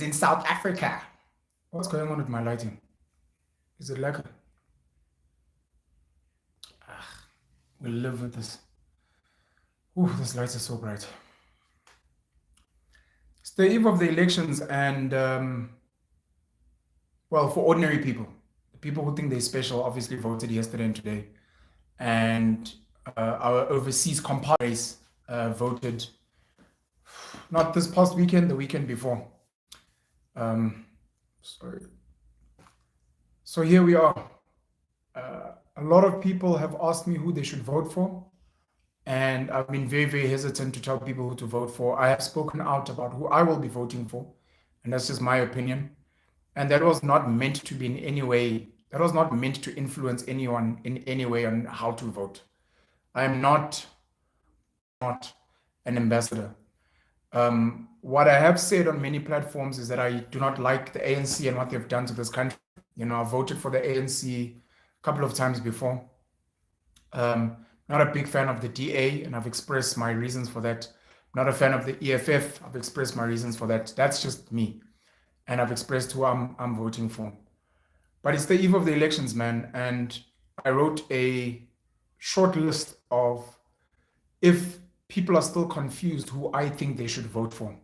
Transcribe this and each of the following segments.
as in South Africa. What's going on with my lighting? Is it like we'll live with this. Ooh, this light is so bright. It's the eve of the elections, and well, for ordinary people, the people who think they're special obviously voted yesterday and today, and our overseas compadres voted not this past weekend, the weekend before. Sorry. So here we are. A lot of people have asked me who they should vote for, and I've been very, very hesitant to tell people who to vote for. I have spoken out about who I will be voting for, and that's just my opinion. And that was not meant to be in any way, that was not meant to influence anyone in any way on how to vote. I am not an ambassador. What I have said on many platforms is that I do not like the ANC and what they've done to this country. You know, I voted for the ANC a couple of times before. Not a big fan of the DA, and I've expressed my reasons for that. Not a fan of the EFF. I've expressed my reasons for that. That's just me. And I've expressed who I'm voting for. But it's the eve of the elections, man. And I wrote a short list of, if people are still confused, who I think they should vote for.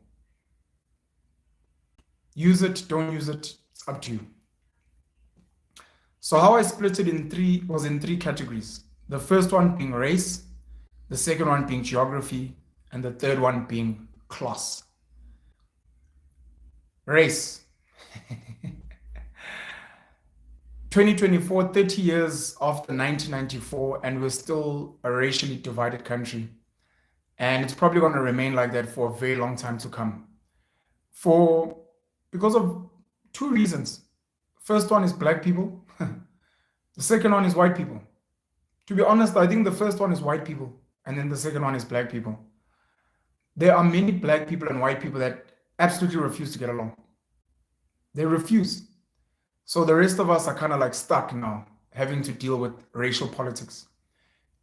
Use it, don't use it, it's up to you. So how I split it in three categories. The first one being race, the second one being geography, and the third one being class. Race. 2024, 30 years after 1994, and we're still a racially divided country. And it's probably going to remain like that for a very long time to come. Because of two reasons. First one is black people. The second one is white people. To be honest, I think the first one is white people, and then the second one is black people. There are many black people and white people that absolutely refuse to get along. They refuse. So the rest of us are kind of like stuck now, having to deal with racial politics.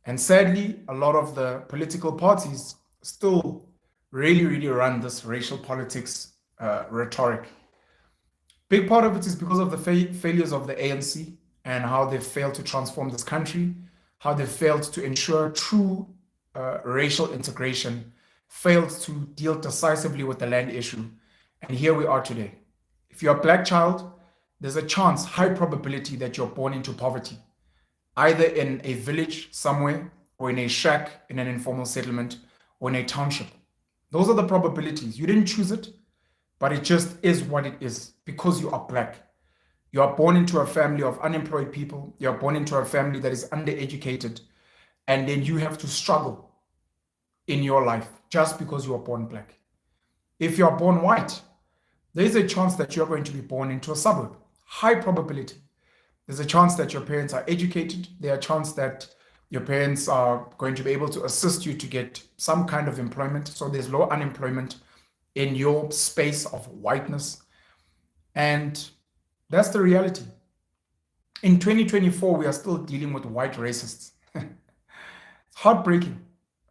And sadly, a lot of the political parties still really, really run this racial politics rhetoric. Big part of it is because of the failures of the ANC and how they failed to transform this country, how they failed to ensure true racial integration, failed to deal decisively with the land issue. And here we are today. If you're a black child, there's a chance, high probability, that you're born into poverty, either in a village somewhere, or in a shack in an informal settlement, or in a township. Those are the probabilities. You didn't choose it, but it just is what it is because you are black. You are born into a family of unemployed people. You are born into a family that is undereducated, and then you have to struggle in your life just because you are born black. If you are born white, there is a chance that you're going to be born into a suburb. High probability. There's a chance that your parents are educated. There's a chance that your parents are going to be able to assist you to get some kind of employment. So there's low unemployment in your space of whiteness. And that's the reality. In 2024, we are still dealing with white racists. It's heartbreaking.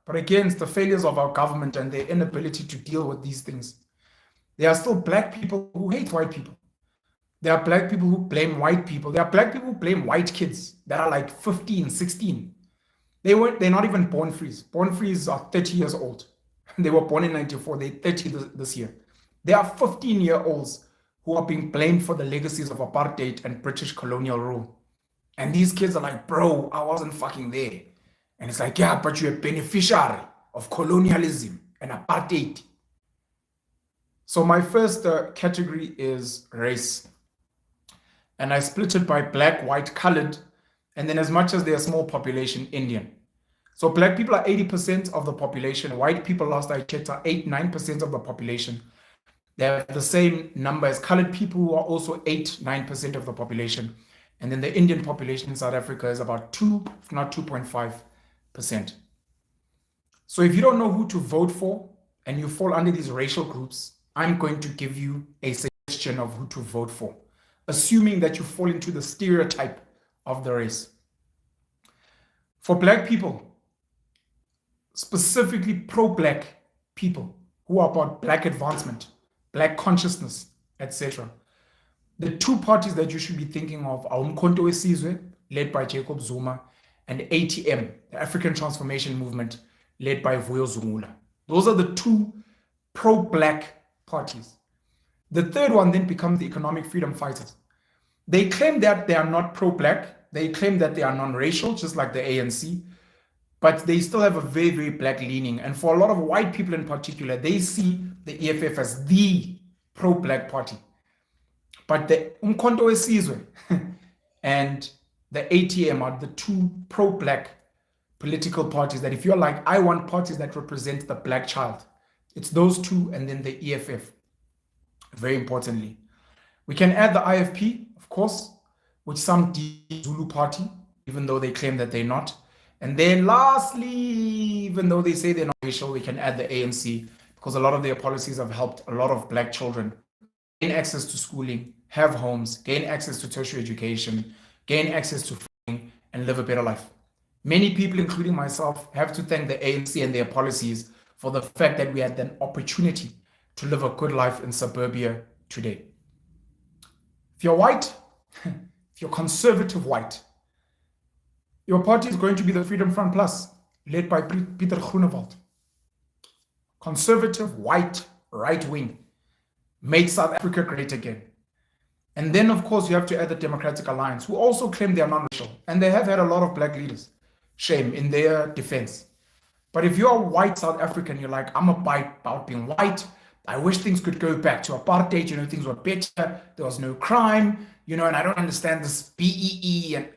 But again, it's the failures of our government and their inability to deal with these things. There are still black people who hate white people. There are black people who blame white people. There are black people who blame white kids that are like 15, 16. They're not even born frees. Born frees are 30 years old. They were born in 94. They're 30 this year. There are 15-year-olds who are being blamed for the legacies of apartheid and British colonial rule. And these kids are like, bro, I wasn't fucking there. And it's like, yeah, but you're a beneficiary of colonialism and apartheid. So my first category is race. And I split it by black, white, colored, and then as much as they're a small population, Indian. So black people are 80% of the population. White people, last I checked, are 9% of the population. They have the same number as colored people, who are also 9% of the population. And then the Indian population in South Africa is about 2, if not 2.5%. So if you don't know who to vote for and you fall under these racial groups, I'm going to give you a suggestion of who to vote for, assuming that you fall into the stereotype of the race. For black people, specifically pro-black people who are about black advancement, black consciousness, etc. The two parties that you should be thinking of are Umkhonto weSizwe, led by Jacob Zuma, and ATM, the African Transformation Movement, led by Vuyo Zungula. Those are the two pro-black parties. The third one then becomes the Economic Freedom Fighters. They claim that they are not pro-black. They claim that they are non-racial, just like the ANC, but they still have a very, very black leaning. And for a lot of white people in particular, they see the EFF as the pro-black party. But the Umkhonto weSizwe and the ATM are the two pro-black political parties that if you're like, I want parties that represent the black child, it's those two and then the EFF, very importantly. We can add the IFP, of course, which some Zulu party, even though they claim that they're not. And then lastly, even though they say they're not racial, we can add the ANC because a lot of their policies have helped a lot of black children gain access to schooling, have homes, gain access to tertiary education, gain access to funding, and live a better life. Many people, including myself, have to thank the ANC and their policies for the fact that we had an opportunity to live a good life in suburbia today. If you're white, if you're conservative white, your party is going to be the Freedom Front Plus, led by Peter Groenewald. Conservative, white, right wing, make South Africa great again. And then, of course, you have to add the Democratic Alliance, who also claim they are non-racial. And they have had a lot of black leaders. Shame in their defense. But if you're a white South African, you're like, I'm about being white. I wish things could go back to apartheid. Things were better. There was no crime, and I don't understand this BEE. And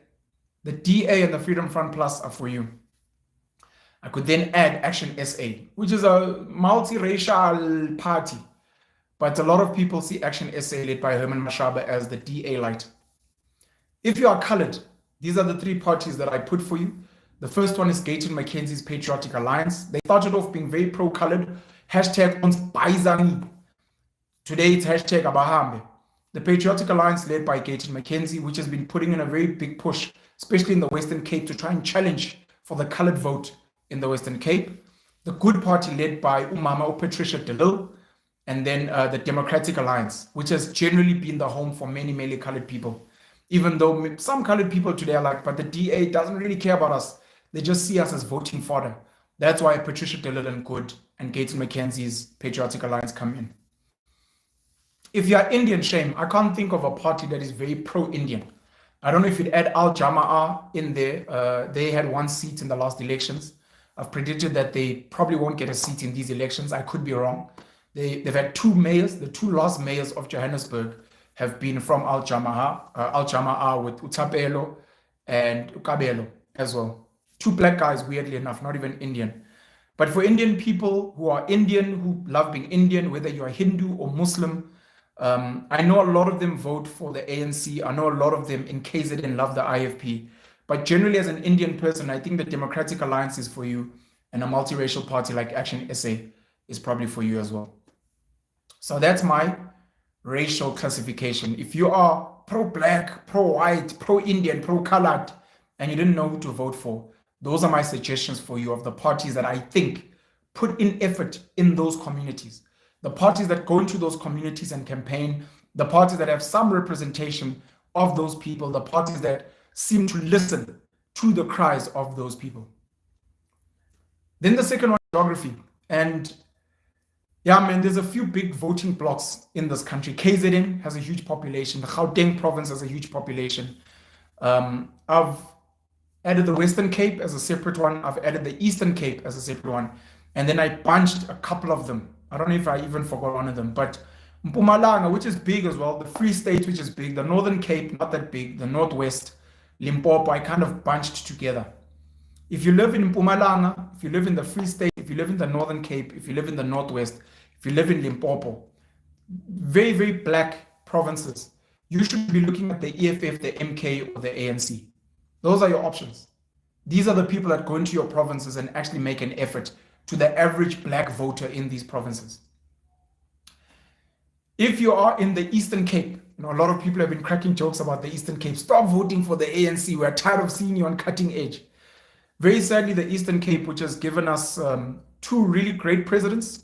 the DA and the Freedom Front Plus are for you. I could then add Action SA, which is a multiracial party. But a lot of people see Action SA led by Herman Mashaba as the DA light. If you are colored, these are the three parties that I put for you. The first one is Gayton Mackenzie's Patriotic Alliance. They started off being very pro-colored. Hashtag ons Baizangi. Today it's hashtag Abahambe. The Patriotic Alliance led by Gayton Mackenzie, which has been putting in a very big push, especially in the Western Cape, to try and challenge for the colored vote in the Western Cape. The Good Party led by Umama Patricia de Lille. And then the Democratic Alliance, which has generally been the home for many, many colored people. Even though some colored people today are like, but the DA doesn't really care about us. They just see us as voting fodder. That's why Patricia de Lille and Good and Gayton Mackenzie's Patriotic Alliance come in. If you are Indian, shame, I can't think of a party that is very pro-Indian. I don't know if you'd add Al Jamaa in there. They had one seat in the last elections. I've predicted that they probably won't get a seat in these elections. I could be wrong. They've had two mayors. The two last mayors of Johannesburg have been from Al Jamaa with Utapelo and Ukabelo as well. Two black guys, weirdly enough, not even Indian. But for Indian people who are Indian, who love being Indian, whether you're Hindu or Muslim, I know a lot of them vote for the ANC. I know a lot of them in KZN love the IFP. But generally, as an Indian person, I think the Democratic Alliance is for you, and a multiracial party like Action SA is probably for you as well. So that's my racial classification. If you are pro-black, pro-white, pro-Indian, pro-colored, and you didn't know who to vote for, those are my suggestions for you of the parties that I think put in effort in those communities. The parties that go into those communities and campaign, the parties that have some representation of those people, the parties that seem to listen to the cries of those people. Then the second one, geography. And yeah, man, there's a few big voting blocks in this country. KZN has a huge population. The Gauteng province has a huge population. I've added the Western Cape as a separate one. I've added the Eastern Cape as a separate one. And then I bunched a couple of them. I don't know if I even forgot one of them, but Mpumalanga, which is big as well, the Free State, which is big, the Northern Cape, not that big, the Northwest, Limpopo, I kind of bunched together. If you live in Mpumalanga, if you live in the Free State, if you live in the Northern Cape, if you live in the Northwest, if you live in Limpopo, very, very black provinces, you should be looking at the EFF, the MK, or the ANC. Those are your options. These are the people that go into your provinces and actually make an effort to the average black voter in these provinces. If you are in the Eastern Cape, a lot of people have been cracking jokes about the Eastern Cape. Stop voting for the ANC. We're tired of seeing you on cutting edge. Very sadly, the Eastern Cape, which has given us two really great presidents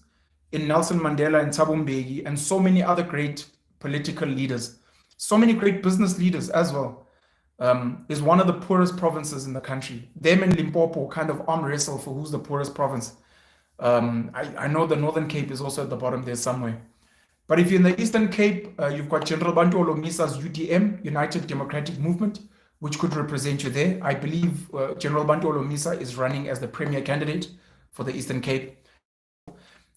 in Nelson Mandela and Thabo Mbeki, and so many other great political leaders, so many great business leaders as well. Is one of the poorest provinces in the country. Them and Limpopo kind of arm wrestle for who's the poorest province. I know the Northern Cape is also at the bottom there somewhere. But if you're in the Eastern Cape, you've got General Bantu Olomisa's UDM, United Democratic Movement, which could represent you there. I believe General Bantu Olomisa is running as the premier candidate for the Eastern Cape.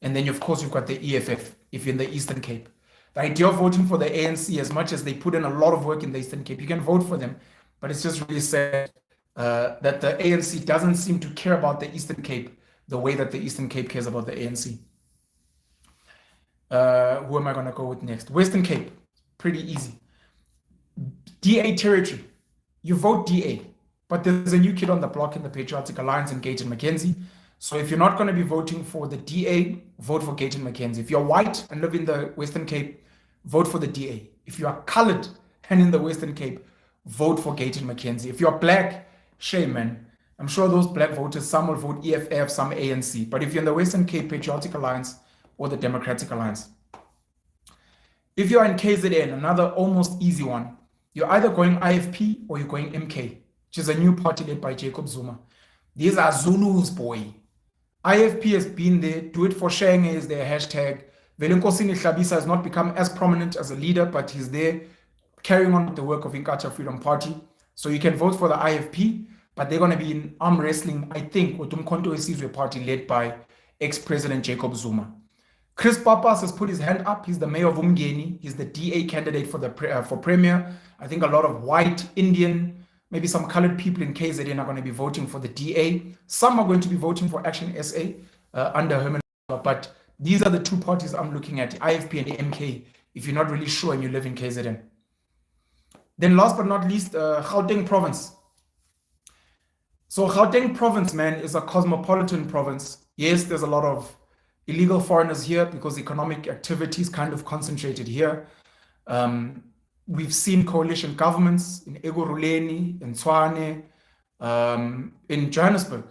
And then, of course, you've got the EFF if you're in the Eastern Cape. The idea of voting for the ANC, as much as they put in a lot of work in the Eastern Cape, you can vote for them. But it's just really sad that the ANC doesn't seem to care about the Eastern Cape the way that the Eastern Cape cares about the ANC. Who am I going to go with next? Western Cape, pretty easy. DA territory. You vote DA, but there's a new kid on the block in the Patriotic Alliance in Gayton McKenzie. So if you're not going to be voting for the DA, vote for Gayton McKenzie. If you're white and live in the Western Cape, vote for the DA. If you are colored and in the Western Cape, vote for Gayton McKenzie. If you're black, shame, man. I'm sure those black voters, some will vote EFF, some ANC. But if you're in the Western Cape Patriotic Alliance or the Democratic Alliance. If you're in KZN, another almost easy one, you're either going IFP or you're going MK, which is a new party led by Jacob Zuma. These are Zulus, boy. IFP has been there. Do it for Shenge is their hashtag. Velenkosini Hlabisa has not become as prominent as a leader, but he's there carrying on with the work of Inkatha Freedom Party. So you can vote for the IFP, but they're going to be in arm wrestling, I think, with Umkhonto Wesizwe Party led by ex-President Jacob Zuma. Chris Papas has put his hand up. He's the mayor of Umgeni. He's the DA candidate for the for premier. I think a lot of white, Indian, maybe some colored people in KZN are going to be voting for the DA. Some are going to be voting for Action SA under Herman. But these are the two parties I'm looking at, IFP and MK, if you're not really sure and you live in KZN. Then last but not least, Gauteng province. So Gauteng province, man, is a cosmopolitan province. Yes, there's a lot of illegal foreigners here because economic activity is kind of concentrated here. We've seen coalition governments in Egoruleni, in Tshwane, in Johannesburg.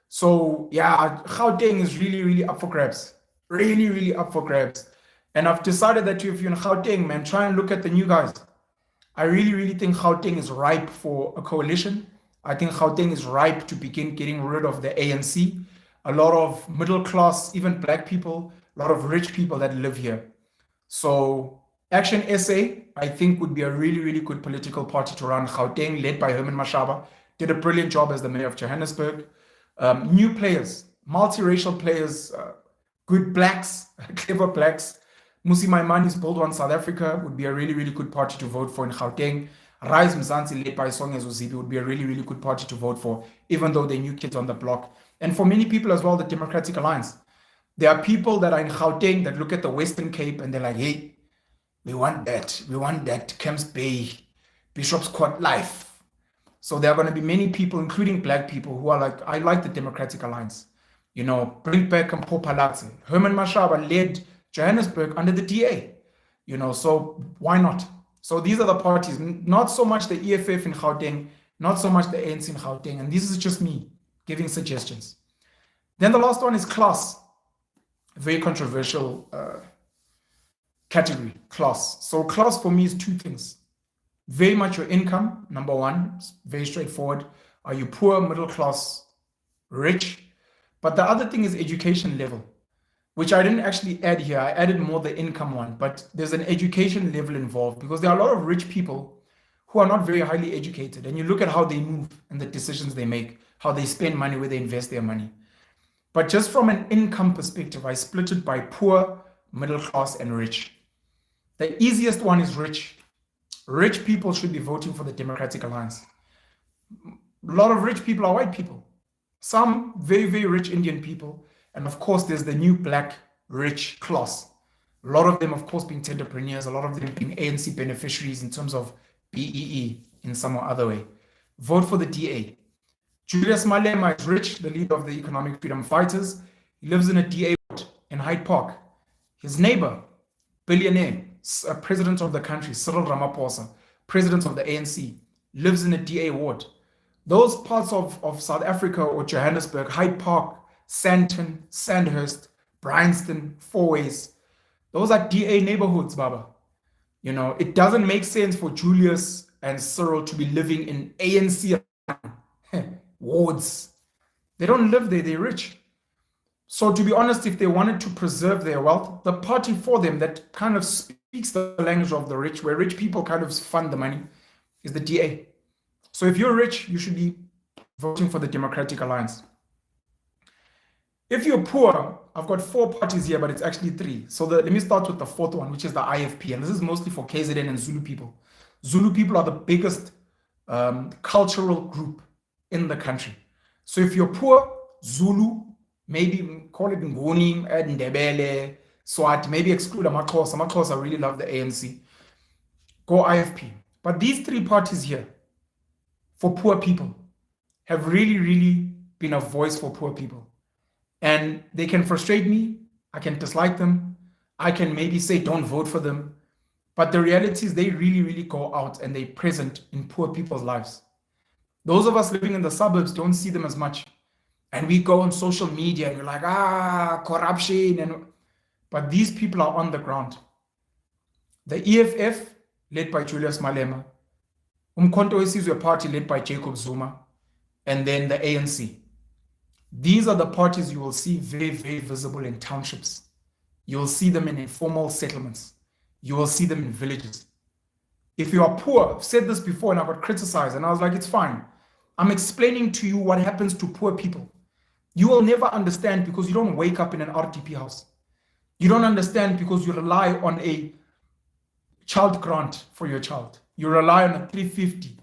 So yeah, Gauteng is really, really up for grabs. Really, really up for grabs. And I've decided that if you're in Gauteng, man, try and look at the new guys. I really, really think Gauteng is ripe for a coalition. I think Gauteng is ripe to begin getting rid of the ANC. A lot of middle class, even black people, a lot of rich people that live here. So Action SA, I think, would be a really, really good political party to run. Gauteng, led by Herman Mashaba, did a brilliant job as the mayor of Johannesburg. New players, multiracial players, good blacks, clever blacks. Musi Maimani's Build One South Africa would be a really, really good party to vote for in Gauteng. Rise Mzansi, led by Songezo Zibi, would be a really, really good party to vote for, even though they're new kids on the block. And for many people as well, the Democratic Alliance. There are people that are in Gauteng that look at the Western Cape and they're like, hey, we want that Camps Bay, Bishop's Court life. So there are going to be many people, including black people, who are like, I like the Democratic Alliance. You know, bring back Mpho Phalatse. Herman Mashaba led Johannesburg under the DA. You know, so why not? So these are the parties, not so much the EFF in Gauteng, not so much the ANC in Gauteng. And this is just me giving suggestions. Then the last one is class. Very controversial category, class. So class for me is two things. Very much your income, number one, it's very straightforward. Are you poor, middle class, rich? But the other thing is education level, which I didn't actually add here. I added more the income one, but there's an education level involved because there are a lot of rich people who are not very highly educated. And you look at how they move and the decisions they make, how they spend money, where they invest their money. But just from an income perspective, I split it by poor, middle class, and rich. The easiest one is rich. Rich people should be voting for the Democratic Alliance. A lot of rich people are white people. Some very, very rich Indian people. And of course, there's the new black rich class. A lot of them, of course, being entrepreneurs, a lot of them being ANC beneficiaries in terms of BEE in some or other way. Vote for the DA. Julius Malema is rich, the leader of the Economic Freedom Fighters. He lives in a DA ward in Hyde Park. His neighbor, billionaire, president of the country, Cyril Ramaphosa, president of the ANC, lives in a DA ward. Those parts of South Africa or Johannesburg, Hyde Park, Sandton, Sandhurst, Bryanston, Fourways, those are DA neighborhoods, Baba. You know, it doesn't make sense for Julius and Cyril to be living in ANC wards. They don't live there, they're rich. So to be honest, if they wanted to preserve their wealth, the party for them that kind of speaks the language of the rich, where rich people kind of fund the money, is the DA. So if you're rich, you should be voting for the Democratic Alliance. If you're poor, I've got 4 parties here, but it's actually 3. So let me start with the 4th one, which is the IFP. And this is mostly for KZN and Zulu people. Zulu people are the biggest cultural group in the country. So if you're poor, Zulu, maybe call it Nguni, Ndebele, Swati, maybe exclude Amaxhosa. Amaxhosa really love the ANC. Go IFP. But these 3 parties here, for poor people, have really, really been a voice for poor people. And they can frustrate me. I can dislike them. I can maybe say, don't vote for them. But the reality is they really, really go out and they're present in poor people's lives. Those of us living in the suburbs don't see them as much. And we go on social media and we're like, corruption. But these people are on the ground. The EFF, led by Julius Malema, Umkhonto weSizwe Party, led by Jacob Zuma, and then the ANC. These are the parties you will see very, very visible in townships. You will see them in informal settlements. You will see them in villages. If you are poor, I've said this before and I got criticized and I was like, it's fine. I'm explaining to you what happens to poor people. You will never understand because you don't wake up in an RDP house. You don't understand because you rely on a child grant for your child. You rely on a 350,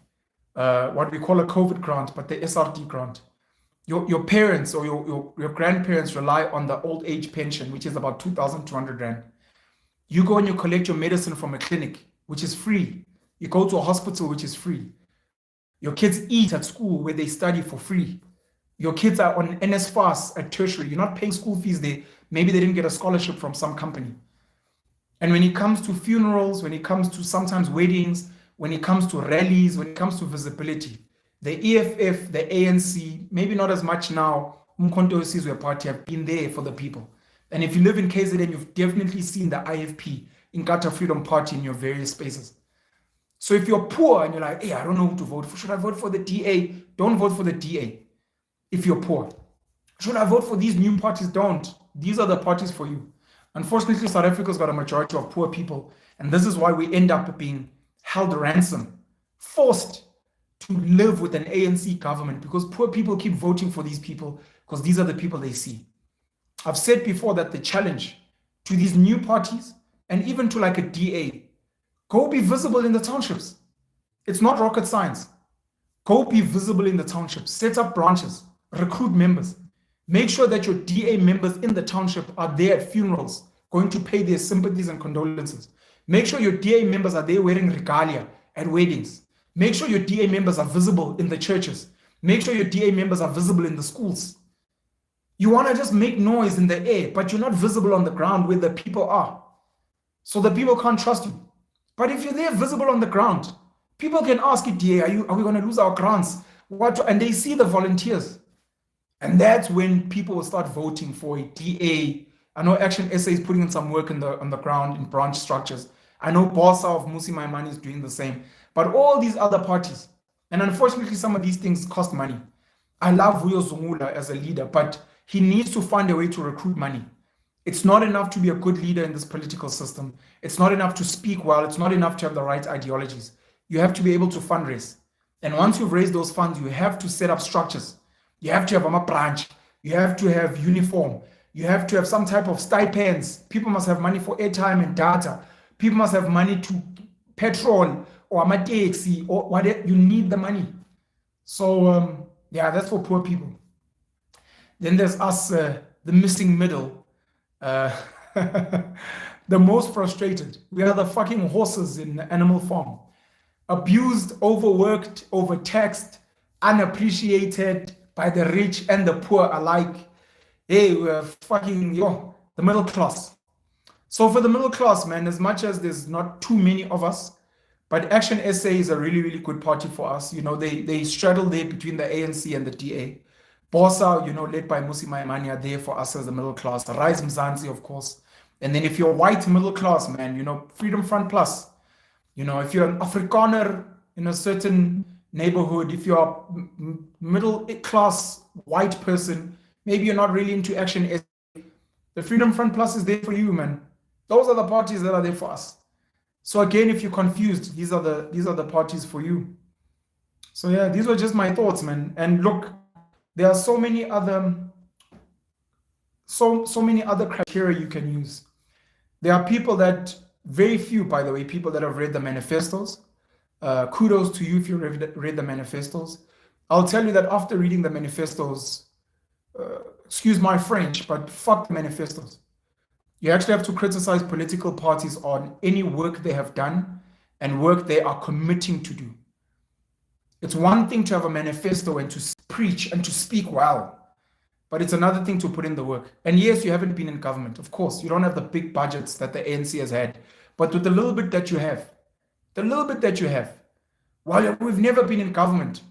what we call a COVID grant, but the SRD grant. Your parents or your grandparents rely on the old age pension, which is about 2,200 Rand. You go and you collect your medicine from a clinic, which is free. You go to a hospital, which is free. Your kids eat at school where they study for free. Your kids are on NSFAS at tertiary. You're not paying school fees there. Maybe they didn't get a scholarship from some company. And when it comes to funerals, when it comes to sometimes weddings, when it comes to rallies, when it comes to visibility, the EFF, the ANC, maybe not as much now, Umkhonto weSizwe Party have been there for the people. And if you live in KZN, you've definitely seen the IFP, Inkatha Freedom Party, in your various spaces. So if you're poor and you're like, hey, I don't know who to vote for, should I vote for the DA? Don't vote for the DA if you're poor. Should I vote for these new parties? Don't. These are the parties for you. Unfortunately, South Africa's got a majority of poor people, and this is why we end up being held ransom, forced to live with an ANC government, because poor people keep voting for these people because these are the people they see. I've said before that the challenge to these new parties and even to like a DA, go be visible in the townships. It's not rocket science. Go be visible in the townships, set up branches, recruit members. Make sure that your DA members in the township are there at funerals, going to pay their sympathies and condolences. Make sure your DA members are there wearing regalia at weddings. Make sure your DA members are visible in the churches. Make sure your DA members are visible in the schools. You want to just make noise in the air, but you're not visible on the ground where the people are. So the people can't trust you. But if you're there visible on the ground, people can ask you, DA, are we going to lose our grants? What? And they see the volunteers. And that's when people will start voting for a DA. I know Action SA is putting in some work on the ground in branch structures. I know Bossa of Musi Maimane is doing the same. But all these other parties, and unfortunately some of these things cost money. I love Vuyo Zungula as a leader, but he needs to find a way to recruit money. It's not enough to be a good leader in this political system. It's not enough to speak well. It's not enough to have the right ideologies. You have to be able to fundraise. And once you've raised those funds, you have to set up structures. You have to have a branch. You have to have uniform. You have to have some type of stipends. People must have money for airtime and data. People must have money to petrol or a taxi or whatever. You need the money. So yeah, that's for poor people. Then there's us, the missing middle, the most frustrated. We are the fucking horses in the animal farm. Abused, overworked, overtaxed, unappreciated by the rich and the poor alike. Hey, we're fucking, the middle class. So for the middle class, man, as much as there's not too many of us, but Action SA is a really, really good party for us. You know, they straddle there between the ANC and the DA. Bossa, led by Musi Maimane, are there for us as the middle class. Rise Mzansi, of course. And then if you're white middle class, man, Freedom Front Plus. You know, if you're an Afrikaner in a certain neighborhood, if you're a middle class white person, maybe you're not really into action. The Freedom Front Plus is there for you, man. Those are the parties that are there for us. So again, if you're confused, these are the parties for you. So yeah, these were just my thoughts, man. And look, there are so many other criteria you can use. There are people that, very few, by the way, people that have read the manifestos. Kudos to you if you read the manifestos. I'll tell you that after reading the manifestos, excuse my French, but fuck the manifestos. You actually have to criticize political parties on any work they have done and work they are committing to do. It's one thing to have a manifesto and to preach and to speak well, but it's another thing to put in the work. And yes, you haven't been in government. Of course, you don't have the big budgets that the ANC has had, but with the little bit that you have, while we've never been in government,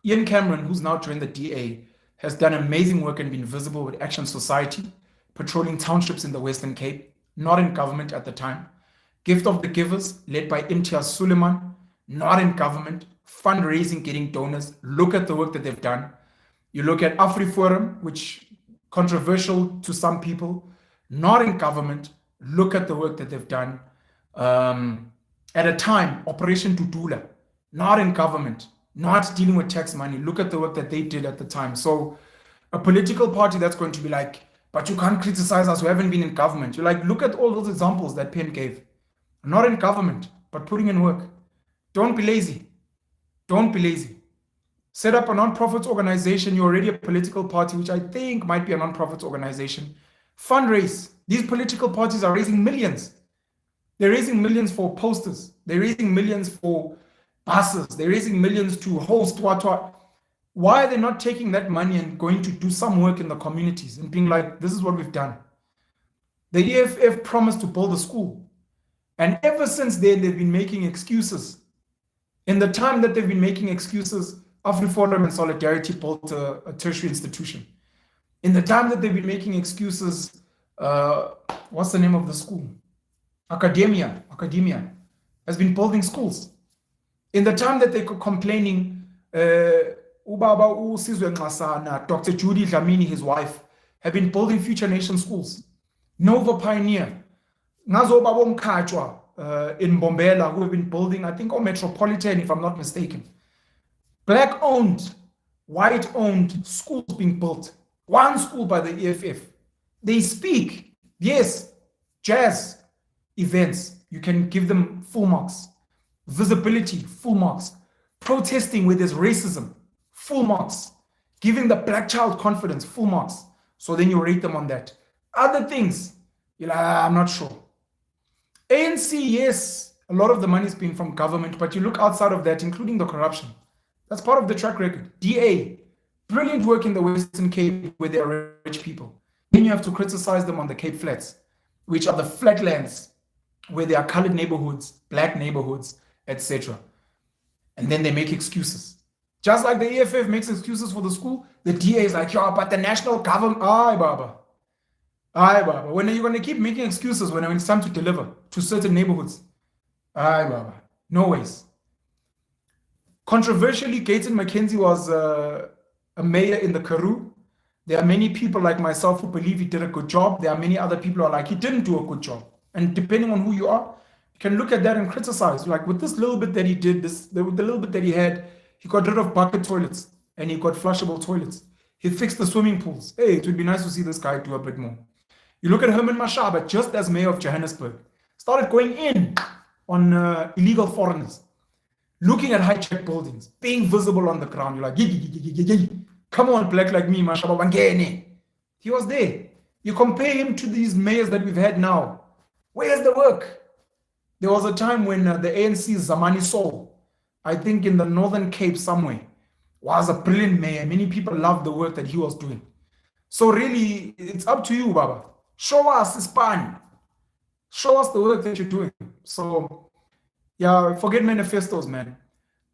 Ian Cameron, who's now joined the DA, has done amazing work and been visible with Action Society, patrolling townships in the Western Cape, not in government at the time. Gift of the Givers, led by Imtiaz Suleiman, not in government, fundraising, getting donors. Look at the work that they've done. You look at AfriForum, which controversial to some people, not in government. Look at the work that they've done. At a time, Operation Dudula, not in government, not dealing with tax money. Look at the work that they did at the time. So a political party that's going to be like, but you can't criticize us who haven't been in government. You're like, look at all those examples that Penn gave. Not in government, but putting in work. Don't be lazy. Don't be lazy. Set up a non-profit organization. You're already a political party, which I think might be a non-profit organization. Fundraise. These political parties are raising millions. They're raising millions for posters. They're raising millions for buses. They're raising millions to host what. Why are they not taking that money and going to do some work in the communities and being like, this is what we've done? The EFF promised to build a school. And ever since then, they've been making excuses. In the time that they've been making excuses, AfriForum and Solidarity built a tertiary institution. In the time that they've been making excuses, what's the name of the school? Academia has been building schools. In the time that they were complaining, Ubaba Usizwe Nxasana, Dr. Judy Dlamini, his wife, have been building future nation schools. Nova Pioneer, Ngazo Babo Mkhatshwa in Bombela, who have been building, I think, Metropolitan, if I'm not mistaken. Black-owned, white-owned schools being built. One school by the EFF. They speak, yes, jazz events, you can give them full marks. Visibility, full marks. Protesting where there's racism, full marks. Giving the black child confidence, full marks. So then you rate them on that. Other things, you're like, I'm not sure. ANC, yes, a lot of the money is being from government, but you look outside of that, including the corruption. That's part of the track record. DA, brilliant work in the Western Cape where there are rich people. Then you have to criticize them on the Cape Flats, which are the flatlands where there are colored neighborhoods, black neighborhoods, etc. And then they make excuses. Just like the EFF makes excuses for the school, the DA is like, yeah, but the national government, aye, Baba. When are you going to keep making excuses when it's time to deliver to certain neighborhoods? Aye, Baba. No ways. Controversially, Gayton McKenzie was a mayor in the Karoo. There are many people like myself who believe he did a good job. There are many other people who are like, he didn't do a good job. And depending on who you are, you can look at that and criticize. Like with this little bit that he did, the little bit that he had, he got rid of bucket toilets and he got flushable toilets. He fixed the swimming pools. Hey, it would be nice to see this guy do a bit more. You look at Herman Mashaba, just as mayor of Johannesburg, started going in on illegal foreigners, looking at high-tech buildings, being visible on the ground. You're like, come on, black like me, Mashaba Wangene. He was there. You compare him to these mayors that we've had now. Where's the work? There was a time when the ANC's Zamani Soul, I think in the Northern Cape somewhere, was a brilliant mayor. Many people loved the work that he was doing. So really, it's up to you, Baba. Show us Ispan. Show us the work that you're doing. So, yeah, forget manifestos, man.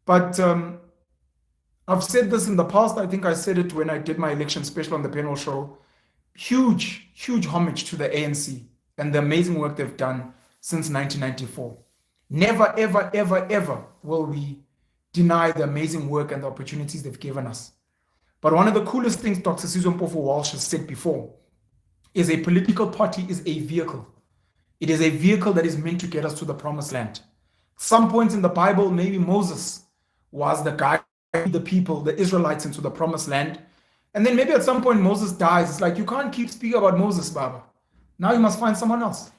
But I've said this in the past. I think I said it when I did my election special on the panel show. Huge homage to the ANC and the amazing work they've done since 1994. Never, ever, ever, ever will we deny the amazing work and the opportunities they've given us. But one of the coolest things Dr. Sizwe Mpofu Walsh has said before is a political party is a vehicle. It is a vehicle that is meant to get us to the promised land. Some points in the Bible, maybe Moses was the guy who led the people, the Israelites, into the promised land. And then maybe at some point Moses dies. It's like, you can't keep speaking about Moses, Baba. Now you must find someone else.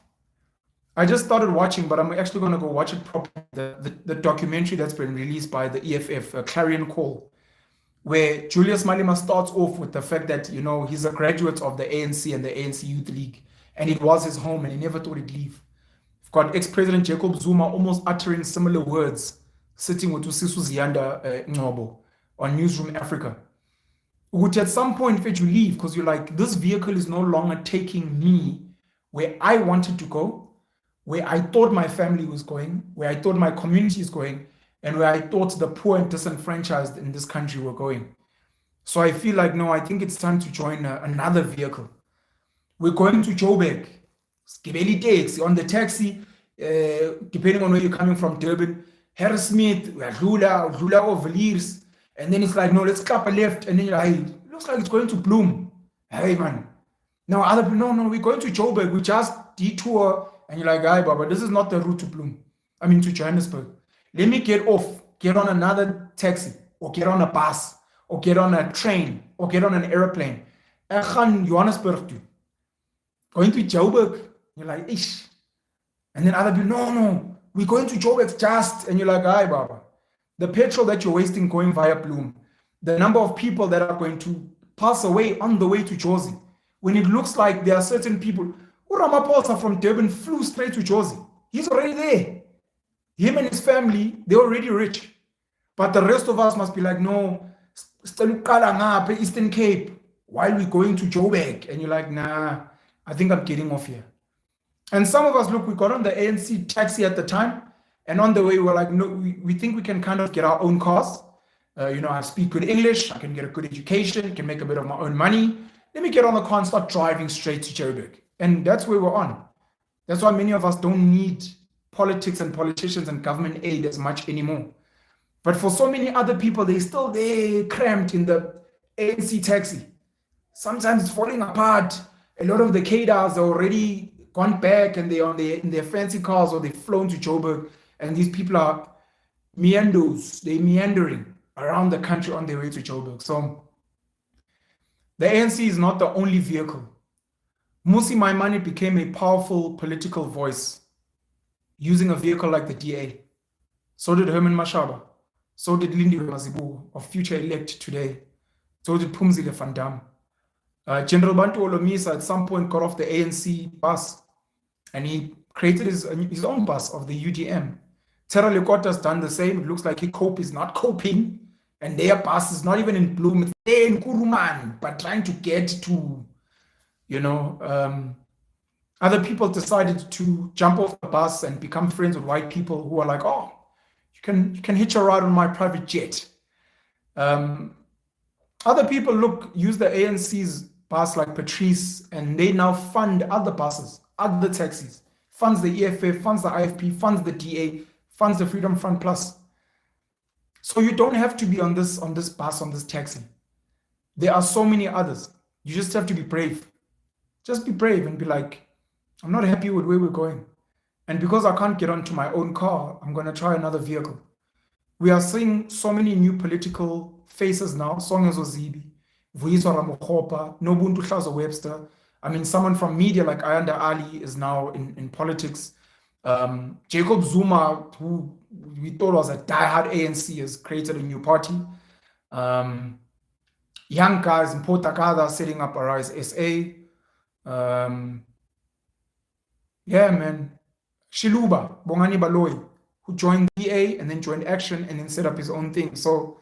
I just started watching, but I'm actually going to go watch it properly. The documentary that's been released by the EFF, Clarion Call, where Julius Malema starts off with the fact that, you know, he's a graduate of the ANC and the ANC Youth League, and it was his home, and he never thought he'd leave. We've got ex-President Jacob Zuma almost uttering similar words, sitting with Usisu Ziyanda Ngcobo on Newsroom Africa. Which at some point, if you leave, because you're like, this vehicle is no longer taking me where I wanted to go, where I thought my family was going, where I thought my community is going, and where I thought the poor and disenfranchised in this country were going. So I feel like, no, I think it's time to join another vehicle. We're going to Joburg, Skibeli taxi, on the taxi, depending on where you're coming from, Durban, Harris Smith, Lula over Lears, and then it's like, no, let's clap a left, and then you're like, hey, it looks like it's going to Bloom. Hey, man. No, other people, no, we're going to Joburg, we just detour, and you're like, hey, Baba, this is not the route to Bloom. I mean, to Johannesburg. Let me get off, get on another taxi, or get on a bus, or get on a train, or get on an airplane. And Johannesburg to. Going to Joburg, you're like, ish. And then other people, no, we're going to Joburg just, and you're like, hi, Baba. The petrol that you're wasting going via Bloom, the number of people that are going to pass away on the way to Jozi, when it looks like there are certain people, Ramaphosa from Durban flew straight to Jozi. He's already there. Him and his family, they're already rich. But the rest of us must be like, no, Eastern Cape, while we're going to Joburg. And you're like, nah, I think I'm getting off here. And some of us, look, we got on the ANC taxi at the time. And on the way, we're like, no, we think we can kind of get our own cars. I speak good English. I can get a good education, can make a bit of my own money. Let me get on the car and start driving straight to Joburg. And that's where we're on. That's why many of us don't need politics and politicians and government aid as much anymore. But for so many other people, they're still there cramped in the ANC taxi. Sometimes it's falling apart. A lot of the cadres are already gone back and they're in their fancy cars, or they've flown to Joburg. And these people are they're meandering around the country on their way to Joburg. So the ANC is not the only vehicle. Musi Maimane became a powerful political voice using a vehicle like the DA. So did Herman Mashaba. So did Lindiwe Mazibuko, a future elect today. So did Phumzile van Dam. General Bantu Olomisa at some point got off the ANC bus and he created his own bus of the UDM. Terra Lekota's done the same. It looks like is not coping, and their bus is not even in Bloom. It's there in Kuruman, but trying to get to, other people decided to jump off the bus and become friends with white people who are like, oh, you can hitch a ride on my private jet. Other people use the ANC's bus like Patrice, and they now fund other buses, other taxis, funds the EFF, funds the IFP, funds the DA, funds the Freedom Front Plus. So you don't have to be on this bus, on this taxi. There are so many others. You just have to be brave. Just be brave and be like, I'm not happy with where we're going. And because I can't get onto my own car, I'm going to try another vehicle. We are seeing so many new political faces now. Songezo Zibi, Vuyiswa Ramokgopa, Nobuntu Hlazo Webster. I mean, someone from media like Ayanda Ali is now in politics. Jacob Zuma, who we thought was a diehard ANC, has created a new party. Young guys in Port Takada setting up Arise SA. Yeah, man. Shiluba, Bongani Baloyi, who joined DA and then joined Action and then set up his own thing. So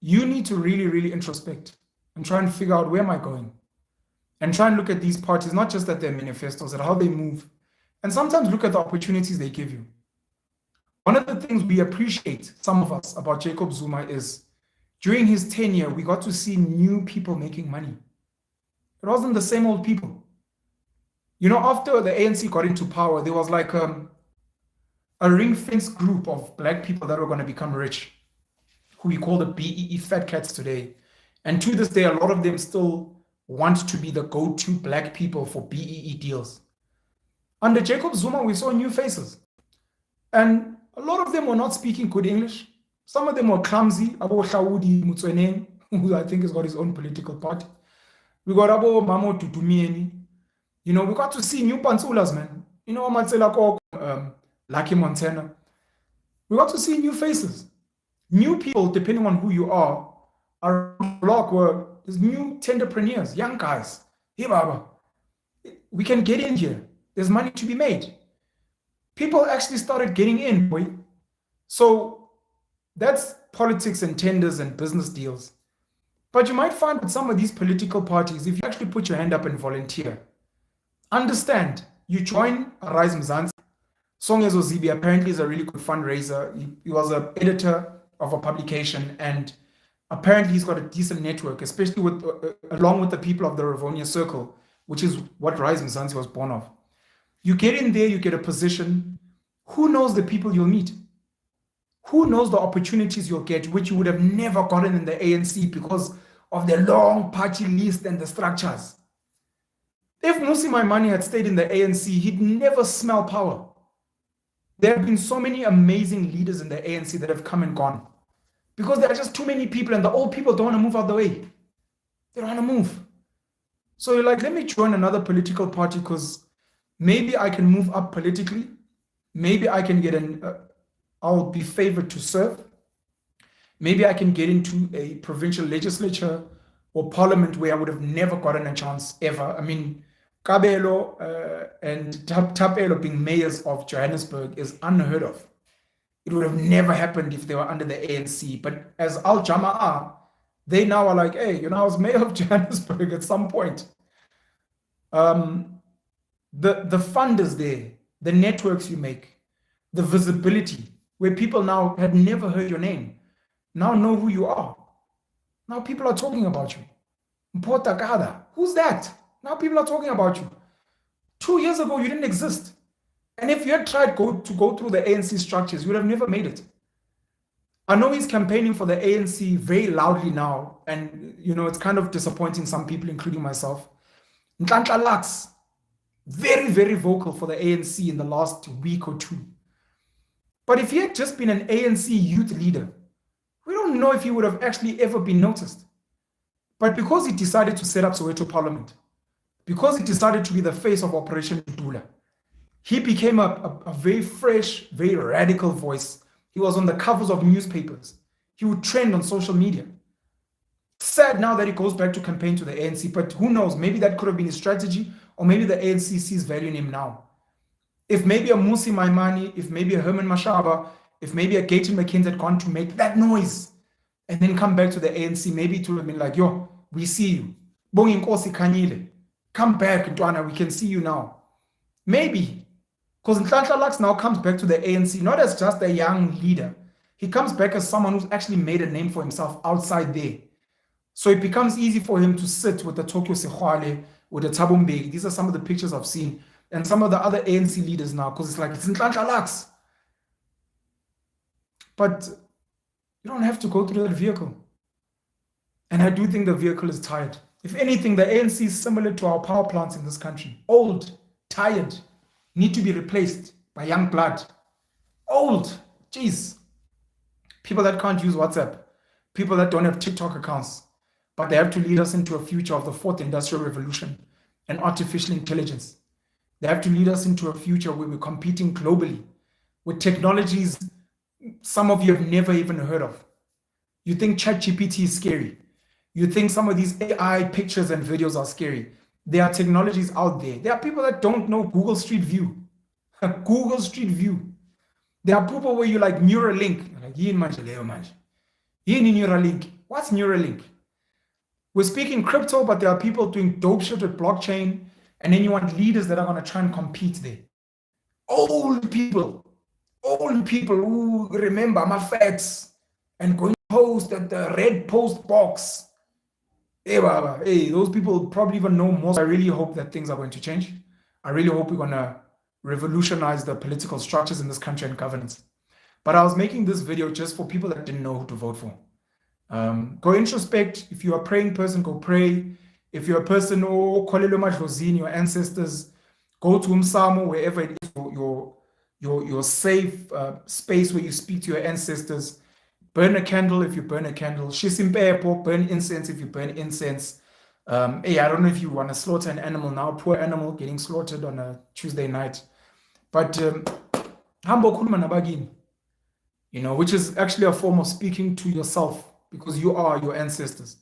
you need to really, really introspect and try and figure out, where am I going? And try and look at these parties, not just at their manifestos, at how they move. And sometimes look at the opportunities they give you. One of the things we appreciate, some of us, about Jacob Zuma is during his tenure, we got to see new people making money. It wasn't the same old people. After the ANC got into power, there was like a ring-fenced group of black people that were going to become rich, who we call the BEE fat cats today. And to this day, a lot of them still want to be the go-to black people for BEE deals. Under Jacob Zuma, we saw new faces. And a lot of them were not speaking good English. Some of them were clumsy. Abo Hlaudi Mutweneng, who I think has got his own political party. We got Abo Mamo Tutumieni. We got to see new Pantsulas, man. Matsela Koko, Lucky Montana. We got to see new faces. New people, depending on who you are around the block where there's new entrepreneurs, young guys. Hey, Baba, we can get in here. There's money to be made. People actually started getting in, boy. So that's politics and tenders and business deals. But you might find with some of these political parties, if you actually put your hand up and volunteer, understand, you join Rise Mzansi. Songezo Zibi apparently is a really good fundraiser. He was an editor of a publication, and apparently he's got a decent network, especially with along with the people of the Rivonia Circle, which is what Rise Mzansi was born of. You get in there, you get a position. Who knows the people you'll meet? Who knows the opportunities you'll get, which you would have never gotten in the ANC because of the long party list and the structures. If Musi Maimane had stayed in the ANC, he'd never smell power. There have been so many amazing leaders in the ANC that have come and gone because there are just too many people, and the old people don't want to move out the way. They don't want to move. So you're like, let me join another political party because maybe I can move up politically. Maybe I can get I'll be favored to serve. Maybe I can get into a provincial legislature or parliament where I would have never gotten a chance ever. I mean, Kabelo and Tapelo being mayors of Johannesburg is unheard of. It would have never happened if they were under the ANC. But as Al Jama'a, they now are like, hey, I was mayor of Johannesburg at some point. The fund is there, the networks you make, the visibility, where people now had never heard your name, now know who you are. Now people are talking about you. Mpota Gada, who's that? Now people are talking about you. 2 years ago, you didn't exist. And if you had tried to go through the ANC structures, you would have never made it. I know he's campaigning for the ANC very loudly now, and it's kind of disappointing some people, including myself. Nhlanhla Lux, very, very vocal for the ANC in the last week or two. But if he had just been an ANC youth leader, we don't know if he would have actually ever been noticed. But because he decided to set up Soweto Parliament, because he decided to be the face of Operation Dula, he became a very fresh, very radical voice. He was on the covers of newspapers. He would trend on social media. Sad now that he goes back to campaign to the ANC, but who knows, maybe that could have been his strategy, or maybe the ANC sees value in him now. If maybe a Musi Maimane, if maybe a Herman Mashaba, if maybe a Gayton McKenzie had gone to make that noise and then come back to the ANC, maybe it would have been like, yo, we see you. Bongi Nkosi Kanyile, come back, Ntwana, we can see you now. Maybe, because Nhlanhla Lux now comes back to the ANC, not as just a young leader. He comes back as someone who's actually made a name for himself outside there. So it becomes easy for him to sit with the Tokyo Sehwale, with the Thabo Mbeki. These are some of the pictures I've seen. And some of the other ANC leaders now, because it's like, it's Nhlanhla Lux. But you don't have to go through that vehicle. And I do think the vehicle is tired. If anything, the ANC is similar to our power plants in this country. Old, tired, need to be replaced by young blood. Old, jeez. People that can't use WhatsApp. People that don't have TikTok accounts. But they have to lead us into a future of the fourth industrial revolution and artificial intelligence. They have to lead us into a future where we're competing globally with technologies some of you have never even heard of. You think ChatGPT is scary. You think some of these AI pictures and videos are scary. There are technologies out there. There are people that don't know Google Street View. Google Street View. There are people where you like Neuralink. Like, Neuralink. What's Neuralink? We're speaking crypto, but there are people doing dope shit with blockchain. And then you want leaders that are going to try and compete there. Old people who remember my facts and going to post at the red post box. Hey, Baba, hey, those people probably even know more. I really hope that things are going to change. I really hope we're going to revolutionize the political structures in this country and governance. But I was making this video just for people that didn't know who to vote for. Go introspect. If you're a praying person, go pray. If you're a person who your ancestors, go to Umsamo, wherever it is, your safe space where you speak to your ancestors. Burn a candle if you burn a candle. Shisimpepo, burn incense if you burn incense. Hey, I don't know if you want to slaughter an animal now, poor animal getting slaughtered on a Tuesday night. But Hambo Kulman Nabagin, you know, which is actually a form of speaking to yourself because you are your ancestors.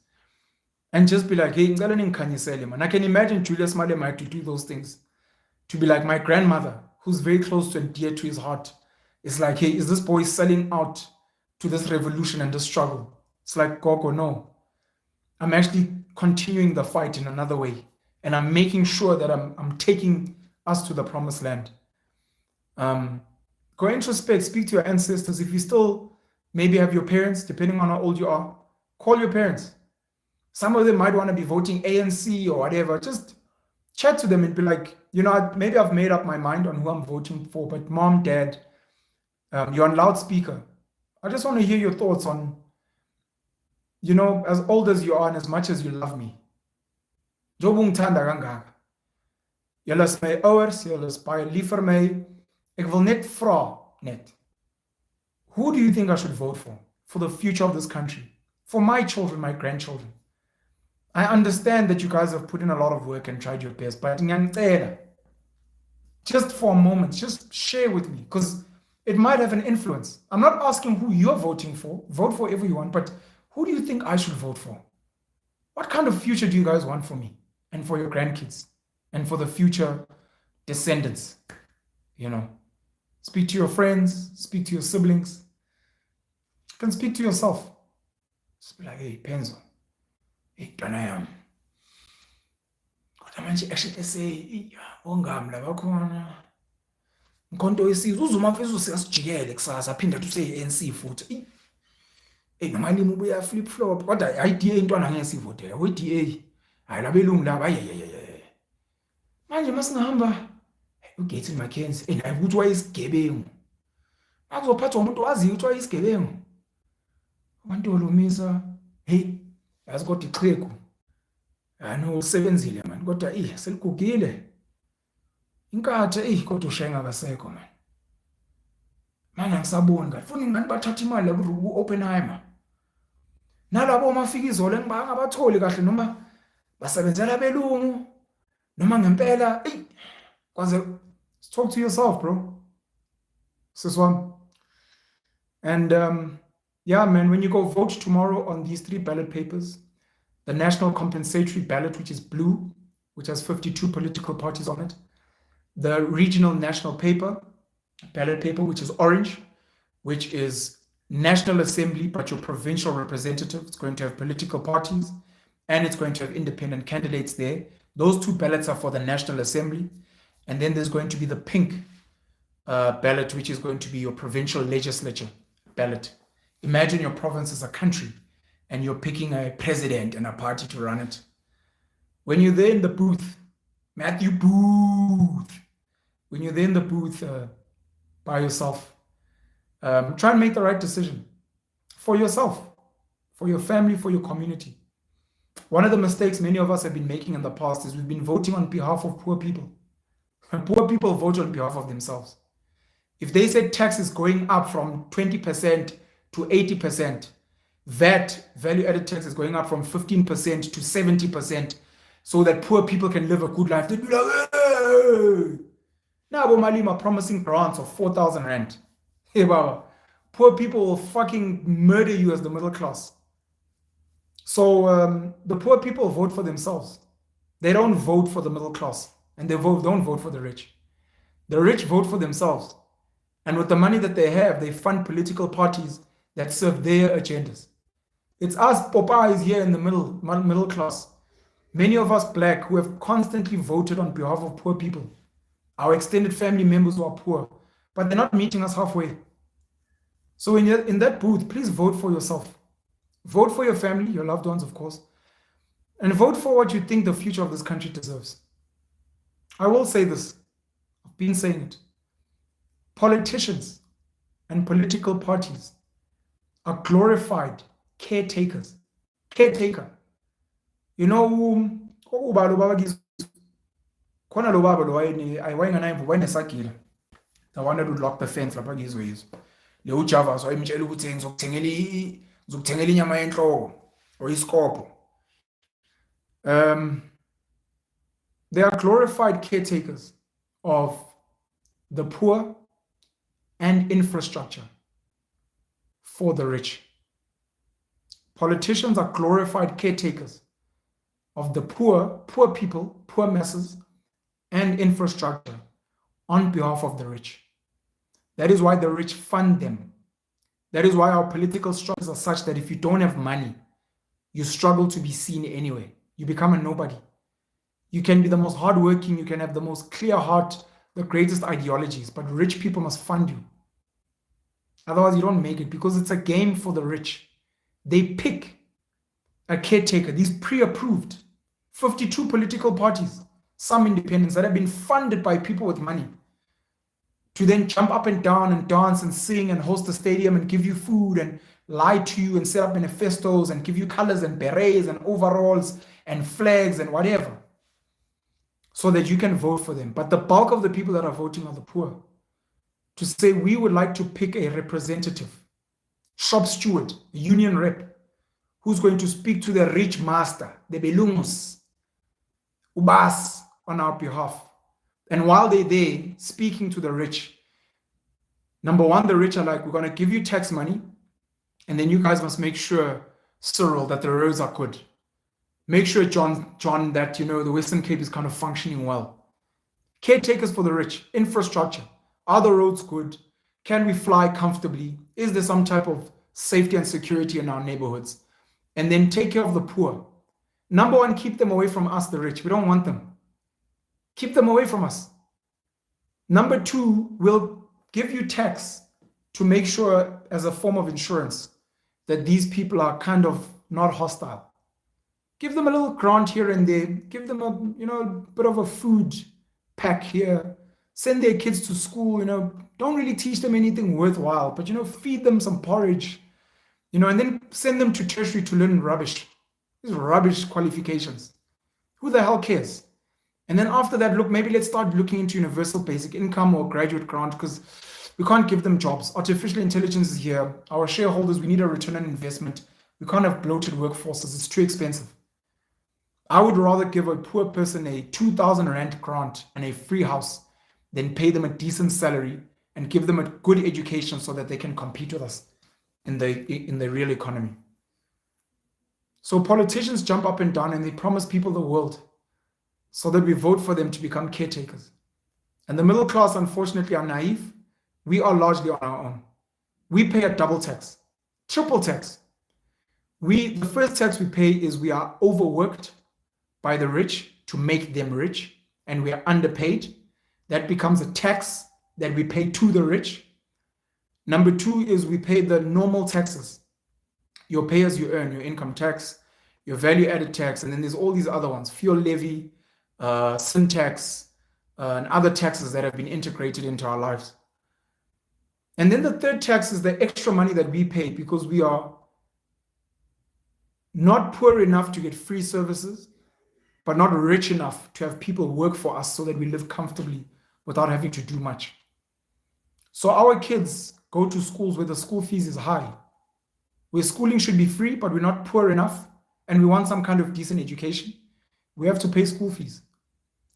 And just be like, hey, man. I can imagine Julius Malema to do those things. To be like my grandmother, who's very close to and dear to his heart. It's like, hey, is this boy selling out to this revolution and this struggle? It's like, Gogo, no. I'm actually continuing the fight in another way. And I'm making sure that I'm taking us to the promised land. Go introspect, speak to your ancestors. If you still maybe have your parents, depending on how old you are, call your parents. Some of them might want to be voting ANC or whatever. Just chat to them and be like, you know, maybe I've made up my mind on who I'm voting for, but mom, dad, you're on loudspeaker. I just want to hear your thoughts on, you know, as old as you are and as much as you love me. Jobung tanda kangaka. Julle is my ouers, julle is baie lief vir my. Ek wil net vra, net. Who do you think I should vote for the future of this country? For my children, my grandchildren. I understand that you guys have put in a lot of work and tried your best, but just for a moment, just share with me, because it might have an influence. I'm not asking who you're voting for. Vote for everyone, but who do you think I should vote for? What kind of future do you guys want for me and for your grandkids and for the future descendants? You know, speak to your friends, speak to your siblings. You can speak to yourself. Just be like, hey, Penzo. Hey, Donayam. Kodwa manje actually say, ongam la bakhona. Nkonto yesizwe uzuma mfethu siyasijikele kusasa aphinda uthi ANC futhi. Eh nomalimi ubuya flip flop kodwa idea intwana ngeke sivotela. We DA. Hayi labelungu laba ayeyeye. Manje masingahamba uGates Mackenzie naye ukuthi wayesigebengu. Akuzophathwa umuntu waziyo ukuthi wayesigebengu. Abantu olumisa hey yazi kodwa iqhegu ano usebenzile man kodwa seligugile inkathe kodwa ushenga kasekho man manje angisaboni kahle funa ingane bathatha imali ku Oppenheimer nalabo mafika izolo engibanga abatholi kahle noma basebenzela belungu noma ngempela kwanze talk to yourself bro sis one. And yeah, man, when you go vote tomorrow on these 3 ballot papers, the national compensatory ballot, which is blue, which has 52 political parties on it, the regional national paper, ballot paper, which is orange, which is National Assembly, but your provincial representative, it's going to have political parties, and it's going to have independent candidates there. Those 2 ballots are for the National Assembly. And then there's going to be the pink ballot, which is going to be your provincial legislature ballot. Imagine your province is a country and you're picking a president and a party to run it. When you're there in the booth, Matthew Booth, when you're there in the booth by yourself, try and make the right decision for yourself, for your family, for your community. One of the mistakes many of us have been making in the past is we've been voting on behalf of poor people. And poor people vote on behalf of themselves. If they said tax is going up from 20% to 80%, that value-added tax is going up from 15% to 70%, so that poor people can live a good life, they'd be like, hey! Now, Malima are promising grants of 4,000 rand. Hey, Baba, poor people will fucking murder you as the middle class. So the poor people vote for themselves. They don't vote for the middle class, and they don't vote for the rich. The rich vote for themselves. And with the money that they have, they fund political parties that serve their agendas. It's us Popeyes here in the middle class. Many of us black who have constantly voted on behalf of poor people. Our extended family members who are poor, but they're not meeting us halfway. So in that booth, please vote for yourself. Vote for your family, your loved ones, of course. And vote for what you think the future of this country deserves. I will say this. I've been saying it. Politicians and political parties are glorified caretakers. Caretaker. You know, ubaba lo baba kizo khona lo baba lo wayenesagila. The one that would lock the fence lapha kizo yizo. Le uJavas wayemtshela ukuthi ngizokuthengela inyama yenhloko or isikopho. They are glorified caretakers of the poor and infrastructure for the rich. Politicians are glorified caretakers of the poor people, poor masses, and infrastructure on behalf of the rich. That is why the rich fund them. That is why our political structures are such that if you don't have money, you struggle to be seen anyway. You become a nobody. You can be the most hardworking, you can have the most clear heart, the greatest ideologies, but rich people must fund you. Otherwise, you don't make it, because it's a game for the rich. They pick a caretaker, these pre-approved 52 political parties, some independents that have been funded by people with money, to then jump up and down and dance and sing and host a stadium and give you food and lie to you and set up manifestos and give you colors and berets and overalls and flags and whatever, so that you can vote for them. But the bulk of the people that are voting are the poor. To say we would like to pick a representative, shop steward, a union rep, who's going to speak to the rich master, the belungus, ubas, on our behalf. And while they're there speaking to the rich, number one, the rich are like, we're going to give you tax money, and then you guys must make sure, Cyril, that the roads are good. Make sure, John, that, you know, the Western Cape is kind of functioning well. Caretakers for the rich, infrastructure. Are the roads good? Can we fly comfortably? Is there some type of safety and security in our neighborhoods? And then take care of the poor. Number one, keep them away from us, the rich. We don't want them. Keep them away from us. Number two, we'll give you tax to make sure, as a form of insurance, that these people are kind of not hostile. Give them a little grant here and there. Give them a, bit of a food pack here. Send their kids to school, don't really teach them anything worthwhile, but, feed them some porridge, and then send them to tertiary to learn rubbish. These rubbish qualifications. Who the hell cares? And then after that, look, maybe let's start looking into universal basic income or graduate grant, because we can't give them jobs. Artificial intelligence is here. Our shareholders, we need a return on investment. We can't have bloated workforces. It's too expensive. I would rather give a poor person a 2,000 Rand grant and a free house than pay them a decent salary and give them a good education so that they can compete with us in the real economy. So politicians jump up and down and they promise people the world so that we vote for them to become caretakers. And the middle class, unfortunately, are naive. We are largely on our own. We pay a double tax, triple tax. The first tax we pay is we are overworked by the rich to make them rich, and we are underpaid. That becomes a tax that we pay to the rich. Number two is we pay the normal taxes. Your pay as you earn, your income tax, your value added tax, and then there's all these other ones, fuel levy, sin tax, and other taxes that have been integrated into our lives. And then the third tax is the extra money that we pay because we are not poor enough to get free services, but not rich enough to have people work for us so that we live comfortably without having to do much. So our kids go to schools where the school fees is high, where schooling should be free, but we're not poor enough and we want some kind of decent education. We have to pay school fees.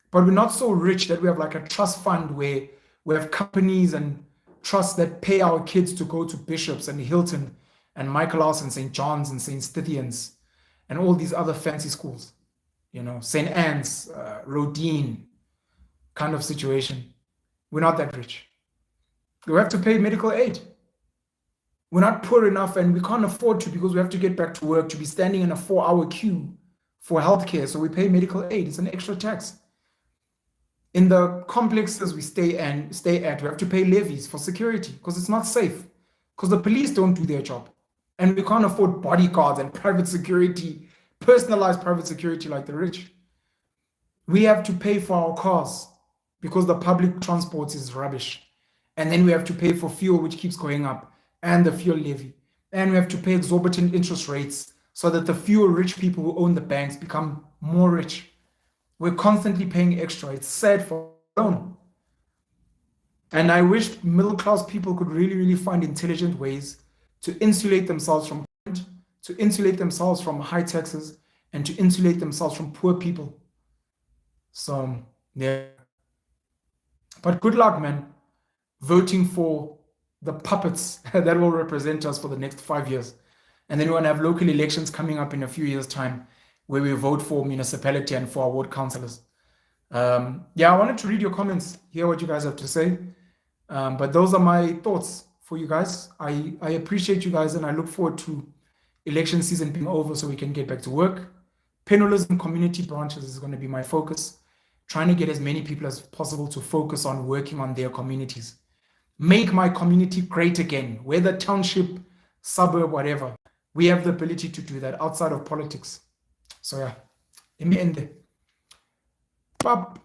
But we're not so rich that we have like a trust fund where we have companies and trusts that pay our kids to go to Bishops and Hilton and Michaelhouse and St. John's and St. Stithians and all these other fancy schools, St. Anne's, Rodin kind of situation. We're not that rich. We have to pay medical aid. We're not poor enough and we can't afford to because we have to get back to work to be standing in a 4-hour queue for healthcare. So we pay medical aid. It's an extra tax. In the complexes we stay at, we have to pay levies for security because it's not safe, because the police don't do their job. And we can't afford bodyguards and private security, personalized private security like the rich. We have to pay for our cars. because the public transport is rubbish. And then we have to pay for fuel, which keeps going up, and the fuel levy. And we have to pay exorbitant interest rates so that the fewer rich people who own the banks become more rich. We're constantly paying extra. It's sad for loan. And I wish middle class people could really, really find intelligent ways to insulate themselves from crime, to insulate themselves from high taxes, and to insulate themselves from poor people. So, yeah. But good luck, man, voting for the puppets that will represent us for the next 5 years. And then we're going to have local elections coming up in a few years' time where we vote for municipality and for our ward councillors. Yeah, I wanted to read your comments, hear what you guys have to say. But those are my thoughts for you guys. I appreciate you guys, and I look forward to election season being over so we can get back to work. Penalism community branches is going to be my focus, trying to get as many people as possible to focus on working on their communities. Make my community great again, whether township, suburb, whatever. We have the ability to do that outside of politics. So yeah, let me end there. Pop.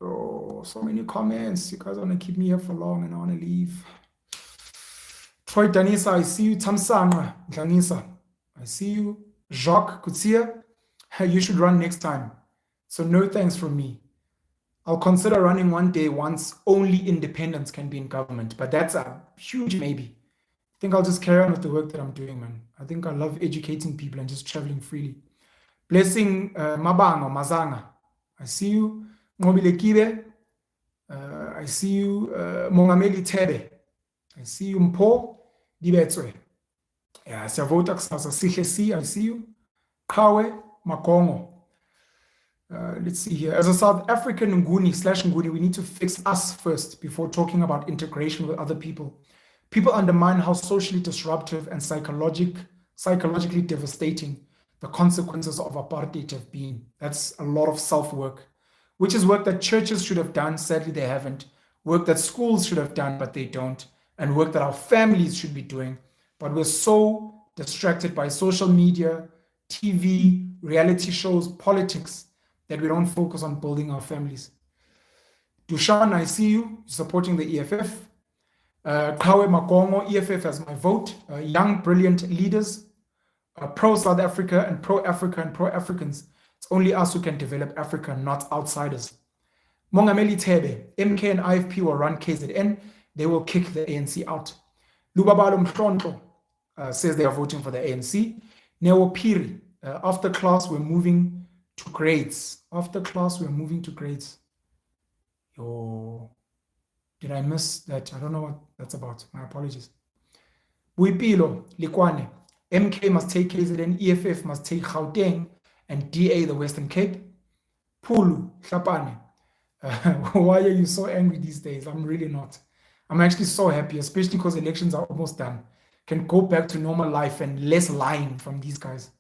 Oh, so many comments. You guys want to keep me here for long and I want to leave. Troy Danisa, I see you. Tamsanga, Danisa, I see you. Jacques Kutsia, you should run next time. So no thanks from me. I'll consider running one day once only independents can be in government, but that's a huge maybe. I think I'll just carry on with the work that I'm doing, man. I think I love educating people and just traveling freely. Blessing Mabango, Mazanga, I see you. Ngobile Kibe, I see you. Mongameli Tebe, I see you. Mpo Dibetswe, yeah, Savota Ksasa Sihe, I see you. Kawe Makongo. Let's see here. As a South African Nguni, we need to fix us first before talking about integration with other people. People undermine how socially disruptive and psychologically devastating the consequences of apartheid have been. That's a lot of self-work, which is work that churches should have done. Sadly, they haven't. Work that schools should have done, but they don't. And work that our families should be doing. But we're so distracted by social media, TV, reality shows, politics, that we don't focus on building our families. Dushan, I see you supporting the EFF. Kawe Makongo, EFF has my vote. Young, brilliant leaders, pro-South Africa and pro-Africans. It's only us who can develop Africa, not outsiders. Mongameli Tebe, MK and IFP will run KZN. They will kick the ANC out. Lubabalo Mshonto says they are voting for the ANC. Neo Piri, after class, we're moving to grades. After class, we're moving to grades. Yo, did I miss that? I don't know what that's about. My apologies. Buipilo, Likwane, MK must take KZN, EFF must take Gauteng, and DA the Western Cape. Pulu, Hlapane. Why are you so angry these days? I'm really not. I'm actually so happy, especially because elections are almost done. Can go back to normal life and less lying from these guys.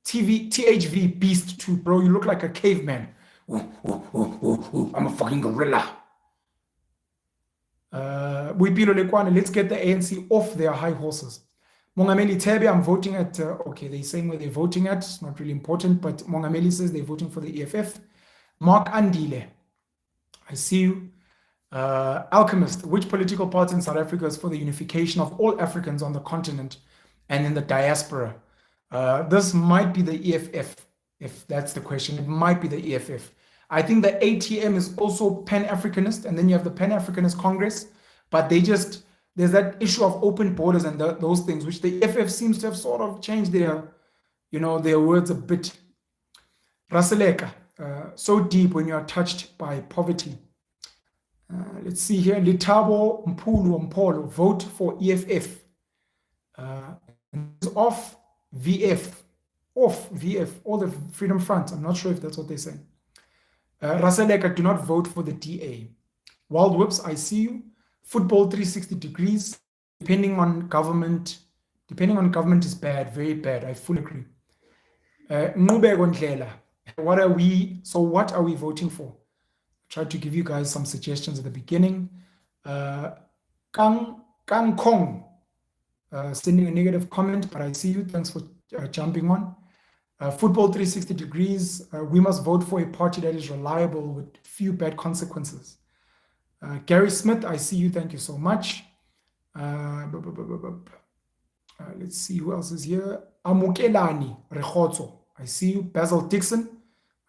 THV Beast 2, bro, you look like a caveman. I'm a fucking gorilla. Let's get the ANC off their high horses. Mongameli Tebe, I'm voting at, okay, they're saying where they're voting at. It's not really important, but Mongameli says they're voting for the EFF. Mark Andile, I see you. Alchemist, which political party in South Africa is for the unification of all Africans on the continent and in the diaspora? This might be the EFF, if that's the question. It might be the EFF. I think the ATM is also Pan-Africanist, and then you have the Pan-Africanist Congress, but there's that issue of open borders and those things, which the EFF seems to have sort of changed their words a bit. Raseleka, so deep when you are touched by poverty. Let's see here. Litabo Mpolo, vote for EFF. Off VF, or the Freedom Front. I'm not sure if that's what they say. Raseleka, do not vote for the DA. Wild Whips, I see you. Football 360 degrees. Depending on government is bad, very bad. I fully agree. What are we voting for? I tried to give you guys some suggestions at the beginning. Kang Kong, sending a negative comment, but I see you. Thanks for jumping on. Football 360 degrees. We must vote for a party that is reliable with few bad consequences. Gary Smith, I see you. Thank you so much. Let's see who else is here. Amukelani Rekhotso, I see you. Basil Dixon,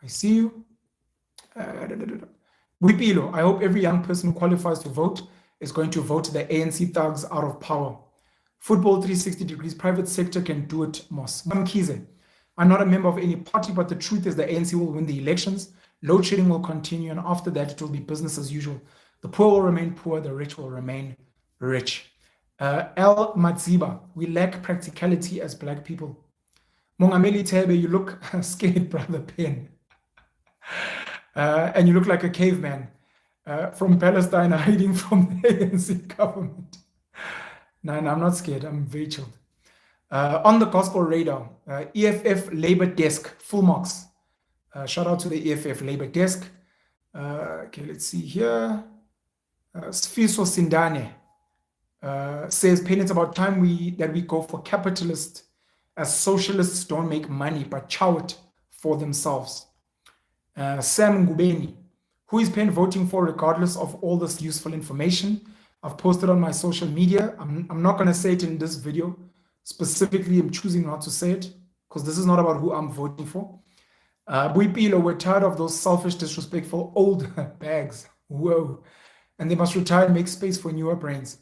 I see you. Wipilo, I hope every young person who qualifies to vote is going to vote the ANC thugs out of power. Football 360 degrees, private sector can do it, Moss. Mamkize, I'm not a member of any party, but the truth is the ANC will win the elections. Load shedding will continue, and after that, it will be business as usual. The poor will remain poor, the rich will remain rich. El Madziba, we lack practicality as black people. Mongameli Tebe, you look scared, brother Pen. And you look like a caveman from Palestine hiding from the ANC government. No, I'm not scared. I'm very chilled. On the gospel radar, EFF Labor Desk, full marks. Shout out to the EFF Labor Desk. Okay, let's see here. Sfiso Sindane says, Pen, it's about time that we go for capitalists, as socialists don't make money but chow it for themselves. Sam Ngubeni, who is Pen voting for regardless of all this useful information? I've posted on my social media. I'm not going to say it in this video. Specifically, I'm choosing not to say it because this is not about who I'm voting for. Buipilo, we're tired of those selfish, disrespectful old bags. Whoa. And they must retire and make space for newer brains.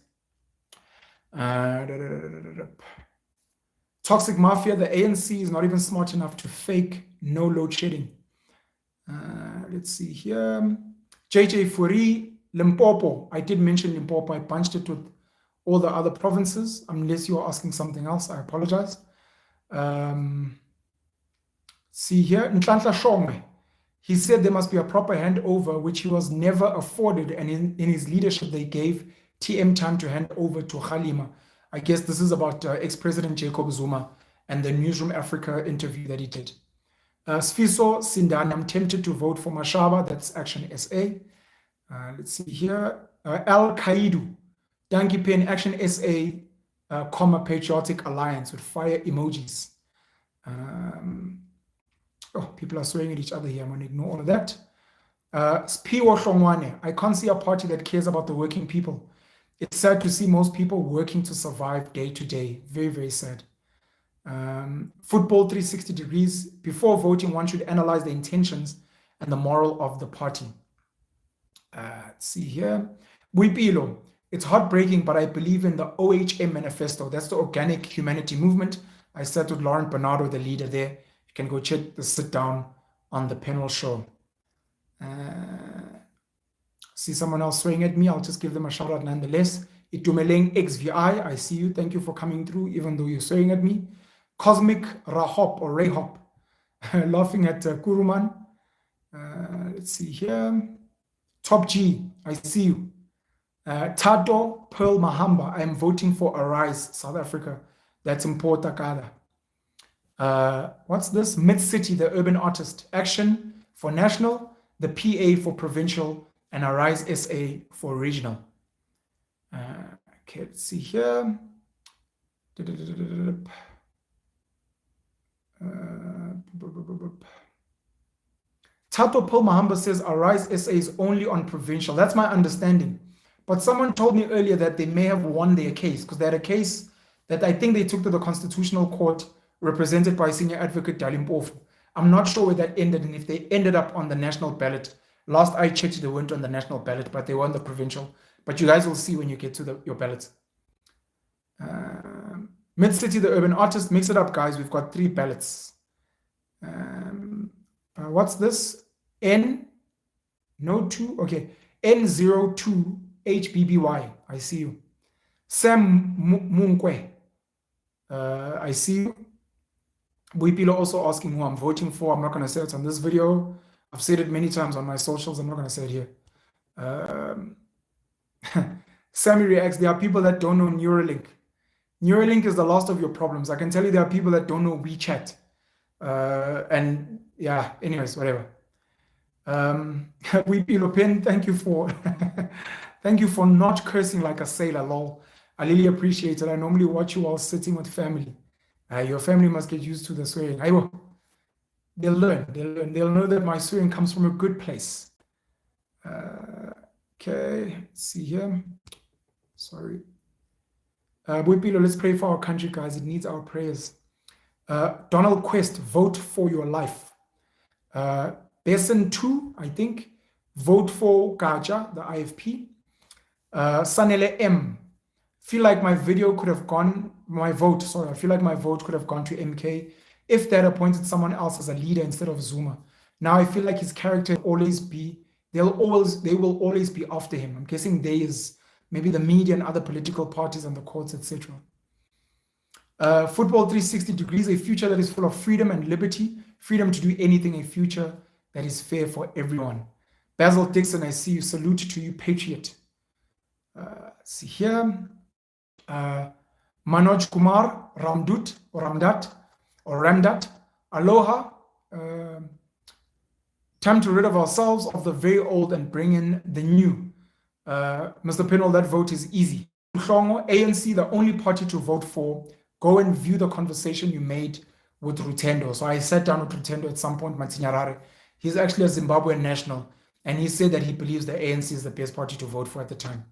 Toxic Mafia, the ANC is not even smart enough to fake no load shedding. Let's see here. JJ Furi, Limpopo. I did mention Limpopo. I bunched it with all the other provinces. Unless you're asking something else, I apologize. See here, Nhlanhla Shongwe. He said there must be a proper handover, which he was never afforded. And in his leadership, they gave TM time to hand over to Khalima. I guess this is about ex-President Jacob Zuma and the Newsroom Africa interview that he did. Sfiso Sindani, I'm tempted to vote for Mashaba. That's Action SA. Let's see here. Al Qaidu, Danki Pen, Action SA, Patriotic Alliance with fire emojis. People are swearing at each other here. I'm going to ignore all of that. Spiwo Shongwane, I can't see a party that cares about the working people. It's sad to see most people working to survive day to day. Very, very sad. Football 360 degrees. Before voting, one should analyze the intentions and the moral of the party. Let's see here. Wipilo, it's heartbreaking, but I believe in the OHM manifesto. That's the Organic Humanity Movement. I sat with Laurent Bernardo, the leader there. You can go check the sit down on the panel show. See someone else swaying at me. I'll just give them a shout out nonetheless. Itumeleng XVI, I see you. Thank you for coming through, even though you're swaying at me. Cosmic Rahop or Rahop, laughing at Kuruman. Let's see here. Top G, I see you. Tato Pearl Mahamba, I am voting for Arise, South Africa. That's in Port Takada. What's this? Mid City, the urban artist. Action for national, the PA for provincial, and Arise SA for regional. Okay, let's see here. Tato Pearl Mahamba says Arise SA is only on provincial. That's my understanding. But someone told me earlier that they may have won their case because they had a case that I think they took to the Constitutional Court represented by Senior Advocate Dalimpofu. I'm not sure where that ended and if they ended up on the national ballot. Last I checked, they weren't on the national ballot, but they were on the provincial. But you guys will see when you get to your ballots. Mid-City, the urban artist. Mix it up, guys. We've got 3 ballots. What's this? N? No 2? Okay. N02 HBBY. I see you. Sam Munkwe. I see you. People are also asking who I'm voting for. I'm not going to say it on this video. I've said it many times on my socials. I'm not going to say it here. Sammy reacts, there are people that don't know Neuralink. Neuralink is the last of your problems. I can tell you there are people that don't know WeChat. And yeah, anyways, whatever. Pen, thank you for thank you for not cursing like a sailor, lol. I really appreciate it. I normally watch you while sitting with family. Your family must get used to the swearing. They'll learn. They'll know that my swearing comes from a good place. Okay, let's see here. Sorry. Boipilo, let's pray for our country, guys. It needs our prayers. Donald Quest, vote for your life. Beson 2, I think, vote for Gaja, the IFP. Sanele M, feel like my video could have gone, I feel like my vote could have gone to MK if they had appointed someone else as a leader instead of Zuma. Now I feel like his character will always be, they will always be after him. I'm guessing there is maybe the media and other political parties and the courts, etc. Football 360 degrees, a future that is full of freedom and liberty, freedom to do anything, a future that is fair for everyone. Basil Dixon, I see you. Salute to you, patriot. See here. Manoj Kumar Ramdat. Aloha. Time to rid of ourselves of the very old and bring in the new. Mr. Pinwell, that vote is easy. ANC, the only party to vote for. Go and view the conversation you made with Rutendo. So I sat down with Rutendo at some point, Matsinyarare. He's actually a Zimbabwean national, and he said that he believes the ANC is the best party to vote for at the time.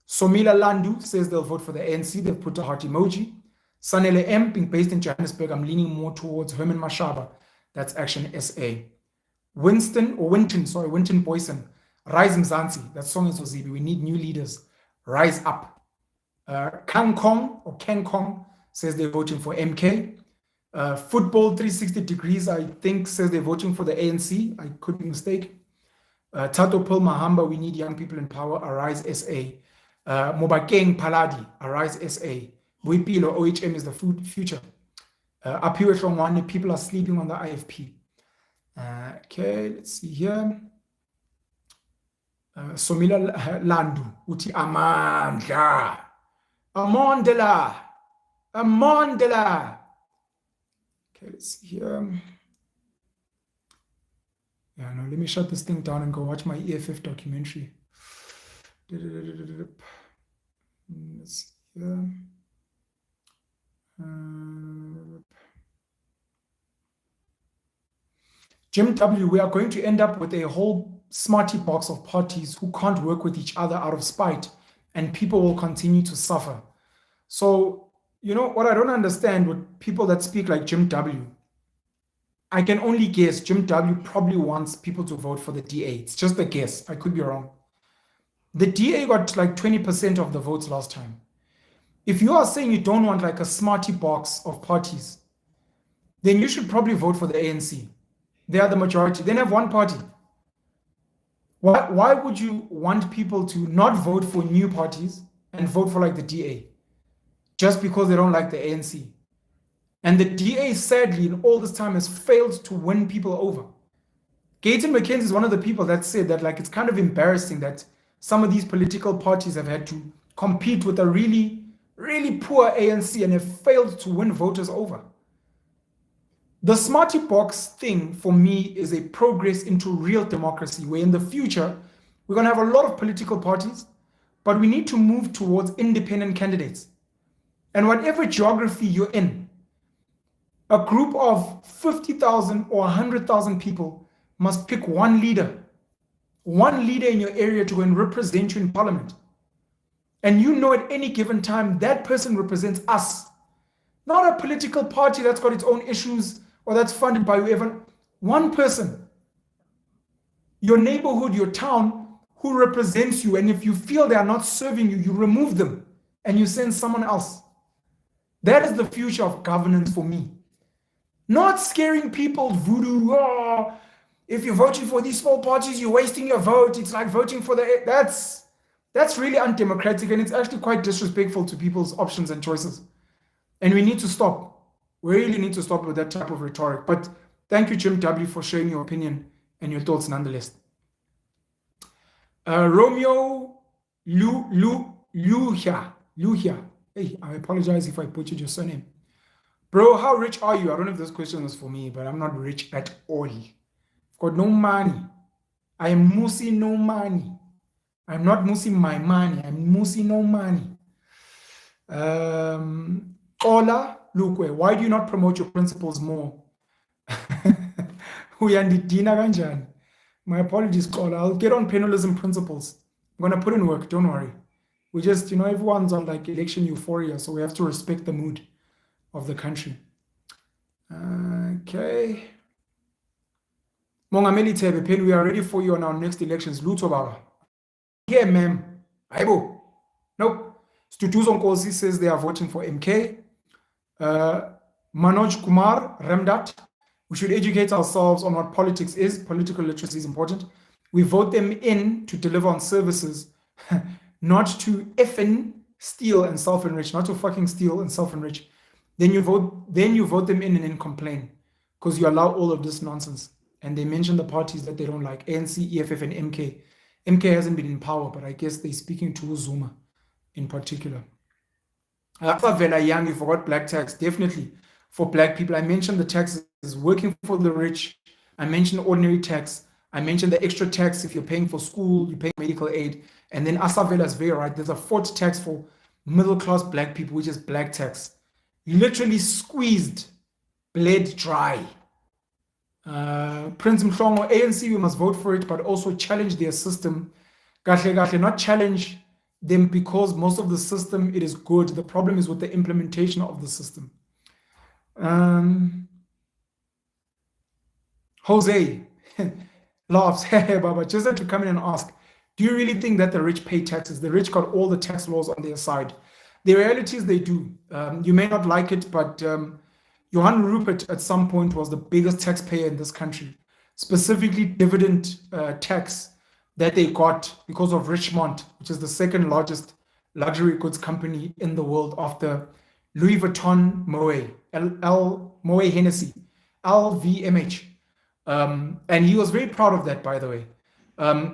Somila Landu says they'll vote for the ANC. They've put a heart emoji. Sanele M, being based in Johannesburg, I'm leaning more towards Herman Mashaba. That's Action SA. Winton Boyson, Rise Mzansi. That song is Ozibi. We need new leaders. Rise up. Kang Kong says they're voting for MK. Football 360 degrees, I think, says they're voting for the ANC. I could be mistaken. Tato Pil Mahamba, we need young people in power. Arise SA. Mobakeng Paladi, Arise SA. Buipilo, OHM is the future. Apiwe Shongwane, people are sleeping on the IFP. Okay, let's see here. Somila Landu, Uti Amandla. Amandela. Okay, let's see here. Yeah, no, let me shut this thing down and go watch my EFF documentary. Let's see here. Jim W., we are going to end up with a whole smarty box of parties who can't work with each other out of spite, and people will continue to suffer. So, you know, what I don't understand with people that speak like Jim W., I can only guess Jim W. probably wants people to vote for the DA. It's just a guess. I could be wrong. The DA got like 20% of the votes last time. If you are saying you don't want like a smarty box of parties, then you should probably vote for the ANC. They are the majority. Then have one party. Why would you want people to not vote for new parties and vote for like the DA? Just because they don't like the ANC. And the DA, sadly, in all this time has failed to win people over. Gayton McKenzie is one of the people that said that like it's kind of embarrassing that some of these political parties have had to compete with a really, really poor ANC and have failed to win voters over. The smarty box thing for me is a progress into real democracy, where in the future, we're going to have a lot of political parties, but we need to move towards independent candidates. And whatever geography you're in, a group of 50,000 or 100,000 people must pick one leader in your area to go and represent you in parliament. And you know at any given time, that person represents us. Not a political party that's got its own issues or that's funded by whoever. One person, your neighborhood, your town, who represents you. And if you feel they are not serving you, you remove them and you send someone else. That is the future of governance for me. Not scaring people, voodoo, oh, if you're voting for these small parties, you're wasting your vote. It's like voting for the... That's really undemocratic, and it's actually quite disrespectful to people's options and choices. And we need to stop. We really need to stop with that type of rhetoric. But thank you, Jim W., for sharing your opinion and your thoughts nonetheless. Romeo Luhia. Hey, I apologize if I butchered your surname. Bro, how rich are you? I don't know if this question is for me, but I'm not rich at all. I've got no money. I am Musi no money. I'm not Musi my money. I'm Musi no money. Ola Lukwe, why do you not promote your principles more? Uyandidina kanjani? My apologies, caller. I'll get on penalism principles. I'm gonna put in work, don't worry. We just, everyone's on like election euphoria, so we have to respect the mood of the country. Okay. Mongameli Tebe, Pen, we are ready for you on our next elections. Lutho Baba. Yeah, ma'am. Aibo. Nope. Stutuzo Nkosi says they are voting for MK. Manoj Kumar, Remdat. We should educate ourselves on what politics is. Political literacy is important. We vote them in to deliver on services, not to effing steal and self-enrich, not to fucking steal and self-enrich. Then you vote them in and then complain because you allow all of this nonsense. And they mention the parties that they don't like, ANC, EFF, and MK. MK hasn't been in power, but I guess they're speaking to Zuma in particular. Vela Young, you forgot black tax. Definitely for black people. I mentioned the taxes working for the rich. I mentioned ordinary tax. I mentioned the extra tax if you're paying for school, you pay medical aid. And then Asavela is very right. There's a fourth tax for middle-class black people, which is black tax. Literally squeezed, bled dry. Prince Mhlongo, ANC, we must vote for it, but also challenge their system. Not challenge them because most of the system, it is good. The problem is with the implementation of the system. Jose laughs, hey, Baba, just had to come in and ask, do you really think that the rich pay taxes? The rich got all the tax laws on their side. The reality is they do. You may not like it, but Johan Rupert at some point was the biggest taxpayer in this country, specifically dividend tax that they got because of Richemont, which is the second largest luxury goods company in the world after Louis Vuitton Moet, Moet Hennessy, LVMH. And he was very proud of that, by the way.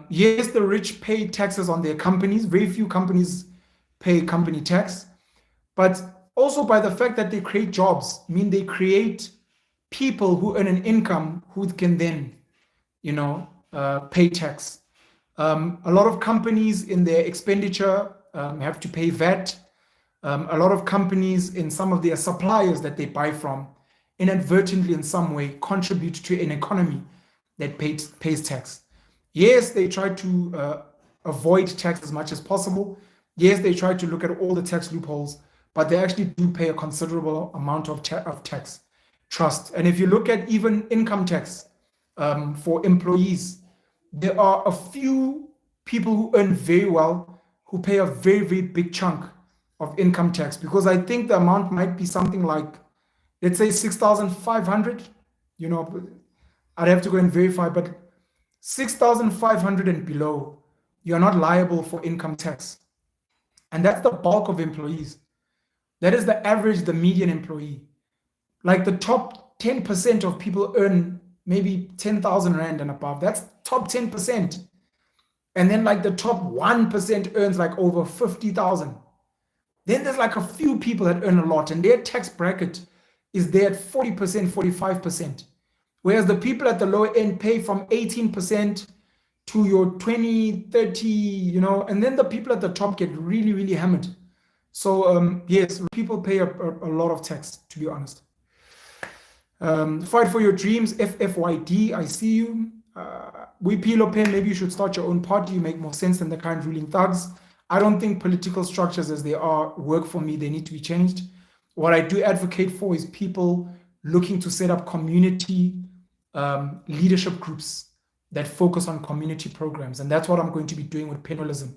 Yes, the rich pay taxes on their companies. Very few companies pay company tax. But also by the fact that they create jobs, mean they create people who earn an income who can then, pay tax. A lot of companies in their expenditure have to pay VAT. A lot of companies in some of their suppliers that they buy from inadvertently in some way contribute to an economy that pays tax. Yes, they try to avoid tax as much as possible. Yes, they try to look at all the tax loopholes, but they actually do pay a considerable amount of tax. Trust. And if you look at even income tax for employees, there are a few people who earn very well who pay a very, very big chunk of income tax, because I think the amount might be something like, let's say 6,500, I'd have to go and verify, but 6,500 and below, you're not liable for income tax. And that's the bulk of employees. That is the average, the median employee. Like the top 10% of people earn maybe 10,000 Rand and above. That's top 10%. And then like the top 1% earns like over 50,000. Then there's like a few people that earn a lot and their tax bracket is there at 40%, 45%. Whereas the people at the lower end pay from 18% to your 20, 30, and then the people at the top get really, really hammered. So yes, people pay a lot of tax, to be honest. Fight for your dreams, FFYD, I see you. We Pilo Pen, maybe you should start your own party. You make more sense than the current ruling thugs. I don't think political structures as they are work for me. They need to be changed. What I do advocate for is people looking to set up community leadership groups that focus on community programs. And that's what I'm going to be doing with Penalism.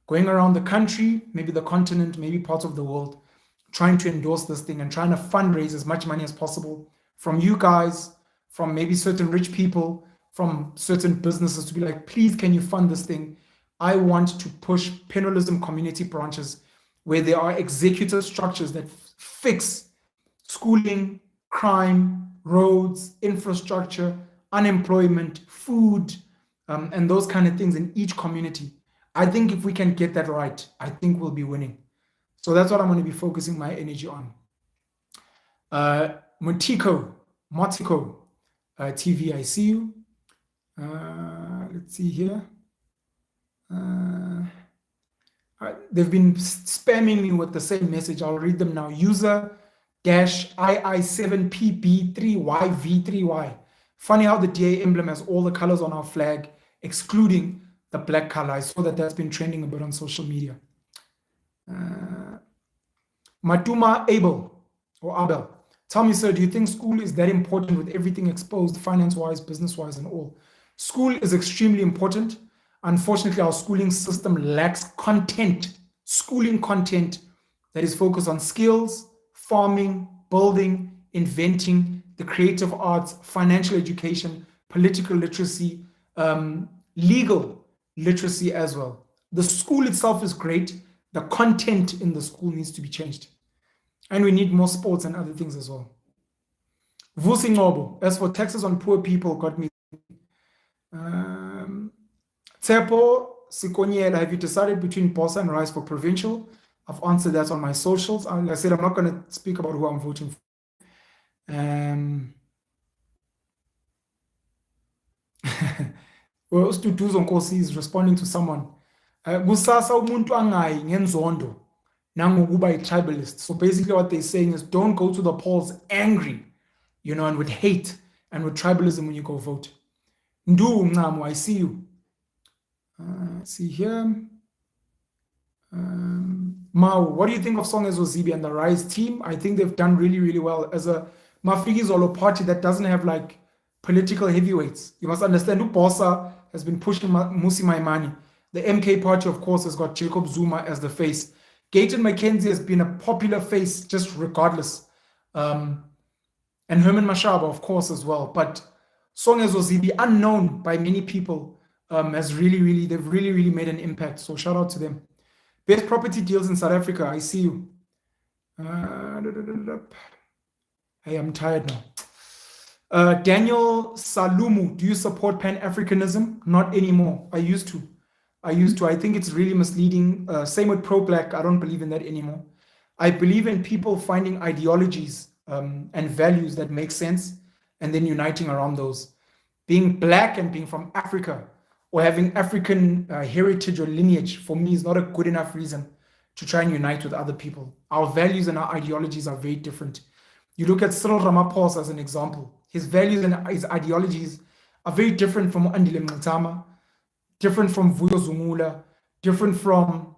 Going around the country, maybe the continent, maybe parts of the world, trying to endorse this thing and trying to fundraise as much money as possible from you guys, from maybe certain rich people, from certain businesses to be like, please, can you fund this thing? I want to push Penalism community branches where there are executive structures that fix schooling, crime, roads, infrastructure, unemployment, food, and those kind of things in each community. I think if we can get that right, I think we'll be winning. So that's what I'm going to be focusing my energy on. Motiko TV, I see you. Let's see here. They've been spamming me with the same message. I'll read them now. User -II7PB3YV3Y. Funny how the DA emblem has all the colors on our flag, excluding the black color. I saw that that's been trending a bit on social media. Matuma Abel. Tell me, sir, do you think school is that important with everything exposed, finance-wise, business-wise, and all? School is extremely important. Unfortunately, our schooling system lacks content, schooling content that is focused on skills, farming, building, inventing, the creative arts, financial education, political literacy, legal literacy as well. The school itself is great. The content in the school needs to be changed. And we need more sports and other things as well. Vusi Ngobo, as for taxes on poor people, got me. Tsepo Sikonyela, have you decided between Bosa and Rice for provincial? I've answered that on my socials. Like I said, I'm not going to speak about who I'm voting for. Well, Stutuzo Nkosi is responding to someone. Kusasa umuntu angayi ngenzondo nangokuba tribalist. So basically what they're saying is don't go to the polls angry, and with hate and with tribalism when you go vote. Ndu Ngamo, I see you. See here. Mao, what do you think of Songezo Zibi and the Rise team? I think they've done really, really well. As a Mafigizolo party that doesn't have like political heavyweights. You must understand Ubosa has been pushing Musi Maimani. The MK party, of course, has got Jacob Zuma as the face. Gayton McKenzie has been a popular face just regardless. And Herman Mashaba, of course, as well. But Songezo Zibi, unknown by many people, they've really made an impact. So shout out to them. Best property deals in South Africa. I see you. Hey, I'm tired now. Daniel Salumu, do you support Pan-Africanism? Not anymore. I used to. I think it's really misleading. Same with pro-black. I don't believe in that anymore. I believe in people finding ideologies and values that make sense and then uniting around those. Being black and being from Africa or having African heritage or lineage, for me, is not a good enough reason to try and unite with other people. Our values and our ideologies are very different. You look at Cyril Ramaphosa as an example. His values and his ideologies are very different from Andile Mngxama, different from Vuyo Zumula, different from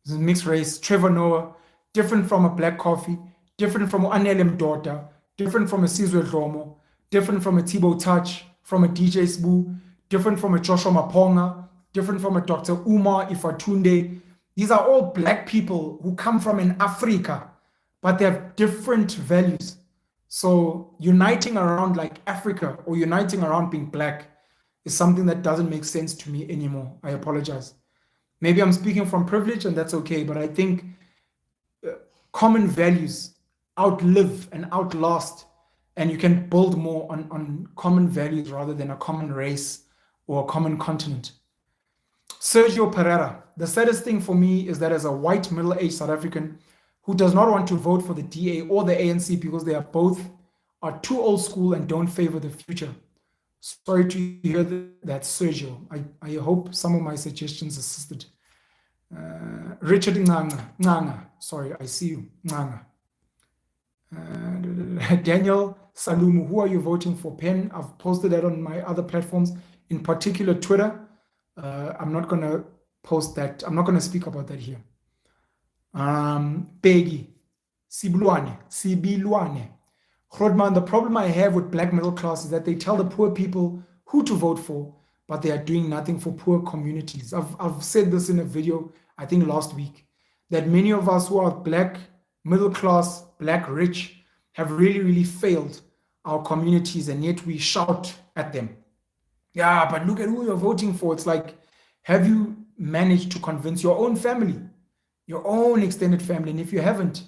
mixed race, Trevor Noah, different from a Black Coffee, different from Anele Mdota, different from a Sizwe Dlomo, different from a Thibaut Touch, from a DJ Sbu, different from a Joshua Maponga, different from a Dr. Umar Ifatunde. These are all black people who come from in Africa, but they have different values. So uniting around like Africa or uniting around being black is something that doesn't make sense to me anymore. I apologize. Maybe I'm speaking from privilege and that's okay, but I think common values outlive and outlast, and you can build more on common values rather than a common race or a common continent. Sergio Pereira, the saddest thing for me is that as a white middle-aged South African who does not want to vote for the DA or the ANC because they are too old school and don't favor the future. Sorry to hear that, Sergio. I hope some of my suggestions assisted. Richard Nganga, sorry, I see you, Nganga. Daniel Salumu, who are you voting for? Pen, I've posted that on my other platforms, in particular Twitter. I'm not going to post that. I'm not going to speak about that here. Peggy, Sibilwane. Rodman, the problem I have with black middle class is that they tell the poor people who to vote for, but they are doing nothing for poor communities. I've said this in a video, I think last week, that many of us who are black, middle class, black, rich, have really failed our communities, and yet we shout at them. Yeah, but look at who you're voting for. It's like, have you managed to convince your own family, your own extended family? And if you haven't,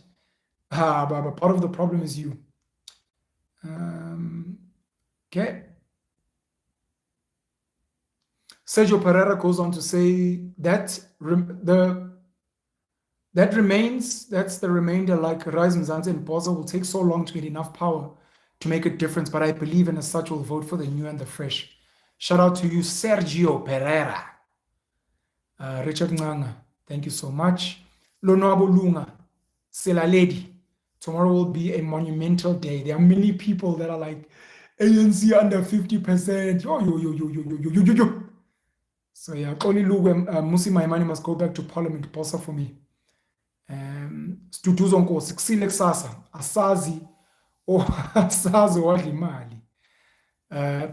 but part of the problem is you. Okay. Sergio Pereira goes on to say that that's the remainder, like Rise Mzansi and Boza will take so long to get enough power to make a difference, but I believe in as such will vote for the new and the fresh. Shout out to you, Sergio Pereira. Richard Nganga, thank you so much. Lonwabo Lunga, Sela Lady. Tomorrow will be a monumental day. There are many people that are like, ANC under 50%. Yo, yo, yo, yo, yo, yo, yo, yo, yo, yo. So yeah, only Lugwe, Musi Maimani must go back to parliament, posa for me. Stutuzo Nkosi, kusile kusasa, asazi, asazi wadla imali.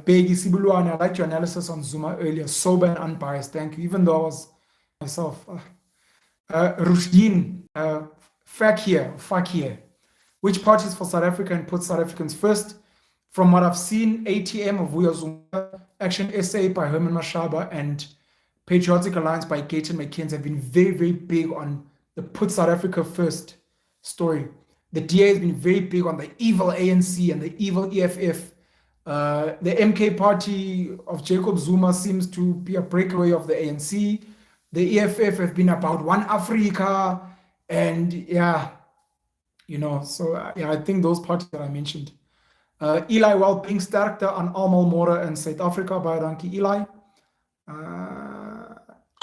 Peggy Sibulwane, I liked your analysis on Zuma earlier, sober and unbiased. Thank you. Even though I was myself. Rushdin, fuck here. Which parties for South Africa and put South Africans first? From what I've seen, ATM of Vuyo Zuma, Action SA by Herman Mashaba, and Patriotic Alliance by Gayton McKenzie have been very, very big on the put South Africa first story. The DA has been very big on the evil ANC and the evil EFF. The MK party of Jacob Zuma seems to be a breakaway of the ANC. The EFF have been about one Africa, and yeah, so yeah, I think those parties that I mentioned. Eli Wellping sterkte aan almal môre in South Africa, baie dankie Eli.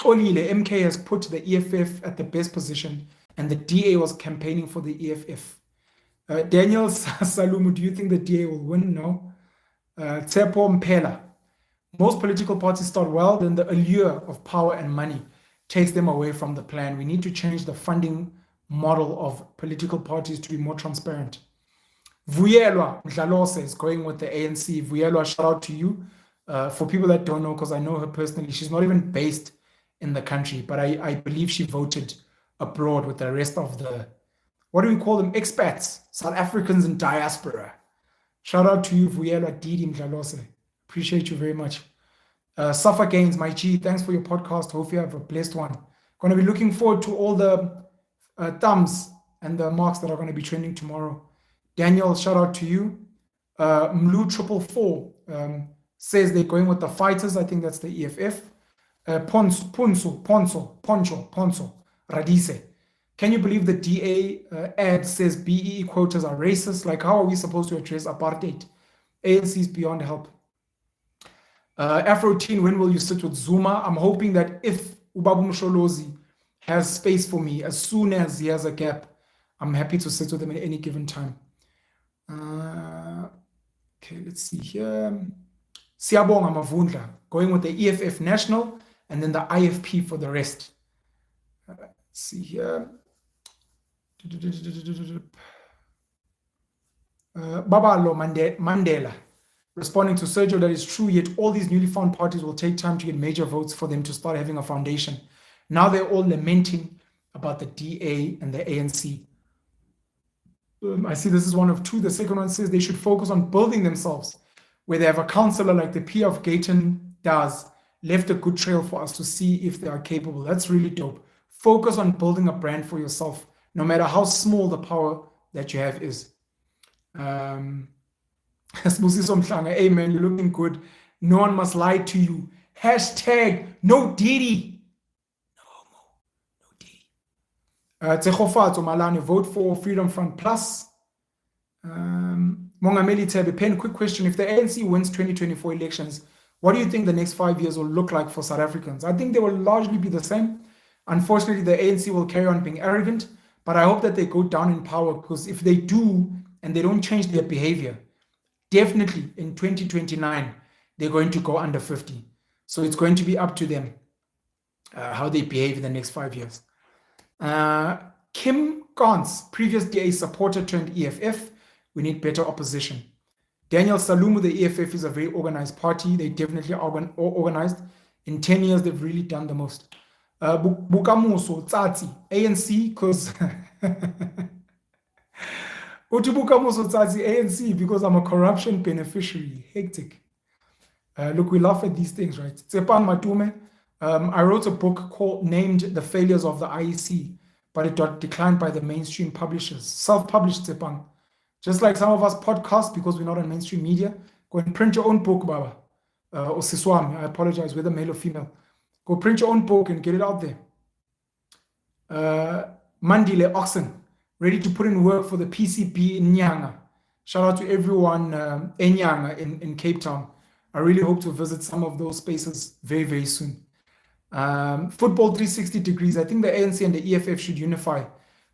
Olile, MK has put the EFF at the best position, and the DA was campaigning for the EFF. Daniel Salumu, do you think the DA will win? No. Tsepo Mpela, most political parties start well, then the allure of power and money takes them away from the plan. We need to change the funding model of political parties to be more transparent. Vuyelwa Mdlalose is going with the ANC. Vuyelwa, shout out to you. For people that don't know, because I know her personally, she's not even based in the country, but I believe she voted abroad with the rest of the, what do we call them, expats, South Africans in diaspora. Shout out to you, Vuyelwa Didi Mdlalose. Appreciate you very much. Suffer Gains, my G, thanks for your podcast. Hope you have a blessed one. Going to be looking forward to all the thumbs and the marks that are going to be trending tomorrow. Daniel, shout out to you. Mlu 444 says they're going with the fighters. I think that's the EFF. Poncho, Radise. Can you believe the DA ad says BEE quotas are racist? Like, how are we supposed to address apartheid? ANC is beyond help. Afro Teen, when will you sit with Zuma? I'm hoping that if Ubabu Msholozi has space for me, as soon as he has a gap, I'm happy to sit with him at any given time. Okay, let's see here. Siyabonga Mavundla, going with the EFF National and then the IFP for the rest. Let's see here. Babalo Mandela, responding to Sergio, that is true, yet all these newly found parties will take time to get major votes for them to start having a foundation. Now they're all lamenting about the DA and the ANC. I see this is one of two. The second one says they should focus on building themselves, where they have a counselor like the P of Gayton does, left a good trail for us to see if they are capable. That's really dope. Focus on building a brand for yourself, no matter how small the power that you have is. Amen, you're looking good. No one must lie to you. Hashtag no Diddy. Tsegofatso Malane, vote for Freedom Front Plus. Mongameli Tebe, pen, quick question. If the ANC wins 2024 elections, what do you think the next 5 years will look like for South Africans? I think they will largely be the same. Unfortunately, the ANC will carry on being arrogant, but I hope that they go down in power, because if they do and they don't change their behavior, definitely in 2029, they're going to go under 50. So it's going to be up to them how they behave in the next 5 years. Kim Gans, previous DA supporter turned EFF. We need better opposition. Daniel Salumu, the EFF is a very organized party. They definitely are organized. In 10 years, they've really done the most. Bukamuso, Tsatsi, ANC, because Bukamuso, Tsatsi, ANC, because I'm a corruption beneficiary. Hectic. Look, we laugh at these things, right? Tsepan Matume, I wrote a book named The Failures of the IEC, but it got declined by the mainstream publishers. Self-published, Tsepang. Just like some of us podcast, because we're not on mainstream media, go and print your own book, Baba. Or Siswami, I apologize, whether male or female. Go print your own book and get it out there. Mandile Oxen, ready to put in work for the PCP in Nyanga. Shout out to everyone in Nyanga in Cape Town. I really hope to visit some of those spaces very, very soon. Football 360 degrees. I think the ANC and the EFF should unify.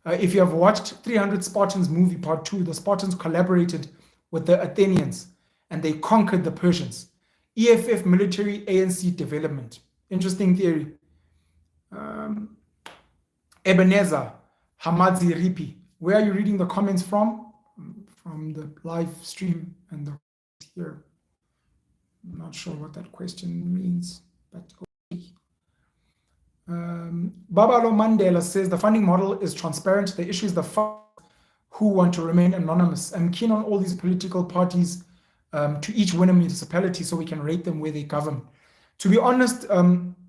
If you have watched 300 Spartans movie part 2, the Spartans collaborated with the Athenians and they conquered the Persians. EFF military ANC development. Interesting theory. Ebenezer Hamadzi Ripi. Where are you reading the comments from? From the live stream and the here. I'm not sure what that question means, but okay. Babalo Mandela says the funding model is transparent. The issue is the who want to remain anonymous. I'm keen on all these political parties to each win a municipality so we can rate them where they govern. To be honest,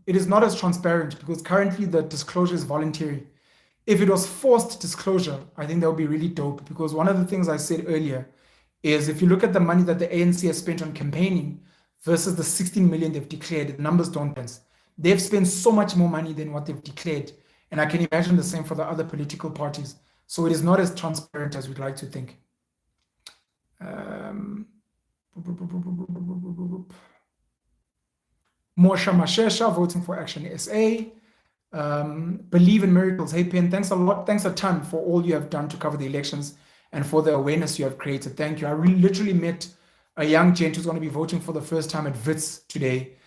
it is not as transparent because currently the disclosure is voluntary. If it was forced disclosure, I think that would be really dope, because one of the things I said earlier is if you look at the money that the ANC has spent on campaigning versus the 16 million they've declared, the numbers don't dance. They've spent so much more money than what they've declared. And I can imagine the same for the other political parties. So it is not as transparent as we'd like to think. Mosha Mashesha voting for Action SA. Believe in miracles. Hey Pen, thanks a lot. Thanks a ton for all you have done to cover the elections and for the awareness you have created. Thank you. I literally met a young gent who's going to be voting for the first time at WITS today.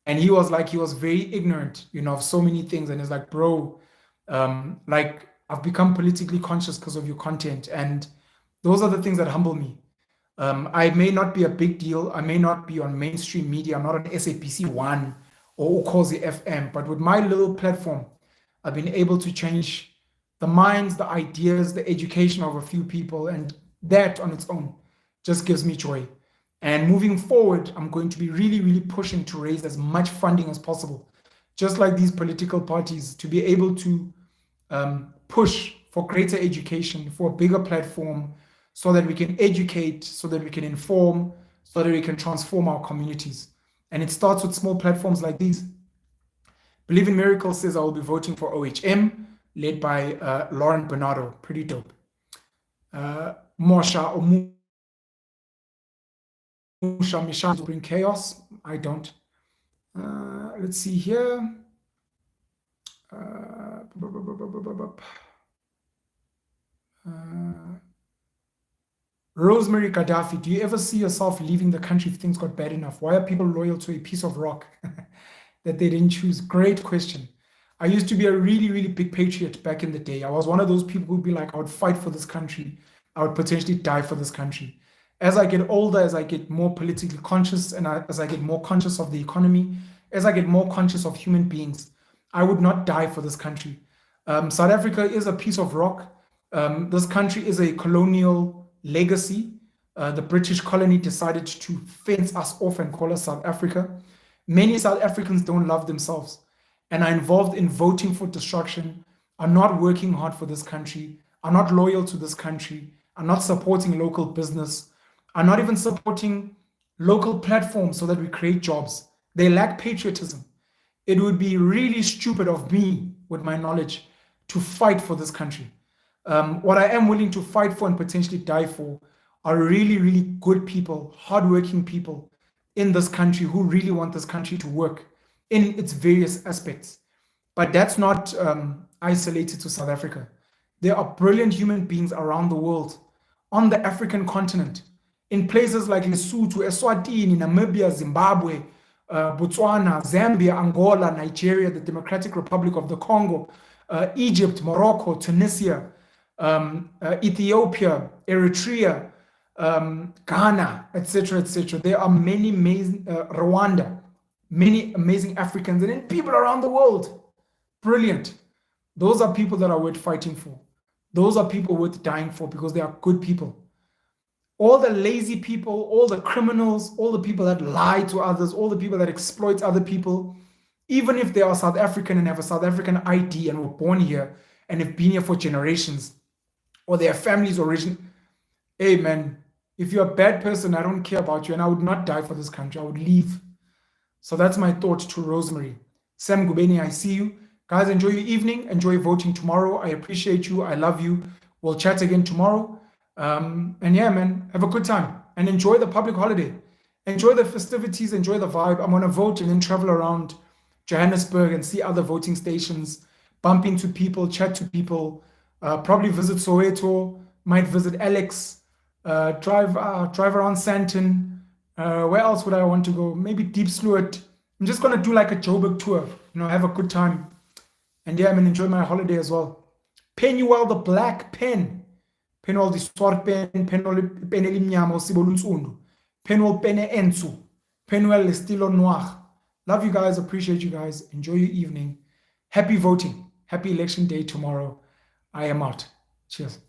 And he was very ignorant, of so many things. And he's like, bro, like I've become politically conscious because of your content. And those are the things that humble me. I may not be a big deal. I may not be on mainstream media. I'm not on SAPC 1 or Ukhozi FM, but with my little platform, I've been able to change the minds, the ideas, the education of a few people, and that on its own just gives me joy. And moving forward, I'm going to be really, really pushing to raise as much funding as possible, just like these political parties, to be able to push for greater education, for a bigger platform, so that we can educate, so that we can inform, so that we can transform our communities. And it starts with small platforms like these. Believe in Miracles says I will be voting for OHM, led by Lauren Bernardo. Pretty dope. Mosha Misha bring chaos. I don't. Let's see here. Rosemary Gaddafi, do you ever see yourself leaving the country if things got bad enough? Why are people loyal to a piece of rock that they didn't choose? Great question. I used to be a really, really big patriot back in the day. I was one of those people who'd be like, I would fight for this country. I would potentially die for this country. As I get older, as I get more politically conscious, and as I get more conscious of the economy, as I get more conscious of human beings, I would not die for this country. South Africa is a piece of rock. This country is a colonial legacy. The British colony decided to fence us off and call us South Africa. Many South Africans don't love themselves and are involved in voting for destruction, are not working hard for this country, are not loyal to this country, are not supporting local business, are not even supporting local platforms so that we create jobs. They lack patriotism. It would be really stupid of me, with my knowledge, to fight for this country. What I am willing to fight for and potentially die for are really, really good people, hardworking people in this country who really want this country to work in its various aspects. But that's not isolated to South Africa. There are brilliant human beings around the world, on the African continent, in places like Lesotho, Eswatini, Namibia, Zimbabwe, Botswana, Zambia, Angola, Nigeria, the Democratic Republic of the Congo, Egypt, Morocco, Tunisia, Ethiopia, Eritrea, Ghana, etc., etc. There are many amazing, Rwanda, many amazing Africans, and then people around the world. Brilliant. Those are people that are worth fighting for. Those are people worth dying for because they are good people. All the lazy people, all the criminals, all the people that lie to others, all the people that exploit other people, even if they are South African and have a South African ID and were born here and have been here for generations, or their families origin. Hey man, if you're a bad person, I don't care about you, and I would not die for this country. I would leave. So that's my thought to Rosemary. Sam Gubeni, I see you. Guys, enjoy your evening. Enjoy voting tomorrow. I appreciate you. I love you. We'll chat again tomorrow. And yeah, man, have a good time and enjoy the public holiday. Enjoy the festivities, enjoy the vibe. I'm going to vote and then travel around Johannesburg and see other voting stations, bump into people, chat to people, Probably visit Soweto, might visit Alex, drive around Sandton. Where else would I want to go? Maybe Deep Sluit. I'm just gonna do like a Joburg tour, have a good time. And yeah, I'm gonna enjoy my holiday as well. Penuel the black pen. Penuel the swart pen, Penuel pen elimnyama sibolunsundu. Penuel pene ensu. Penuel estilo noir. Love you guys, appreciate you guys. Enjoy your evening. Happy voting. Happy election day tomorrow. I am out. Cheers.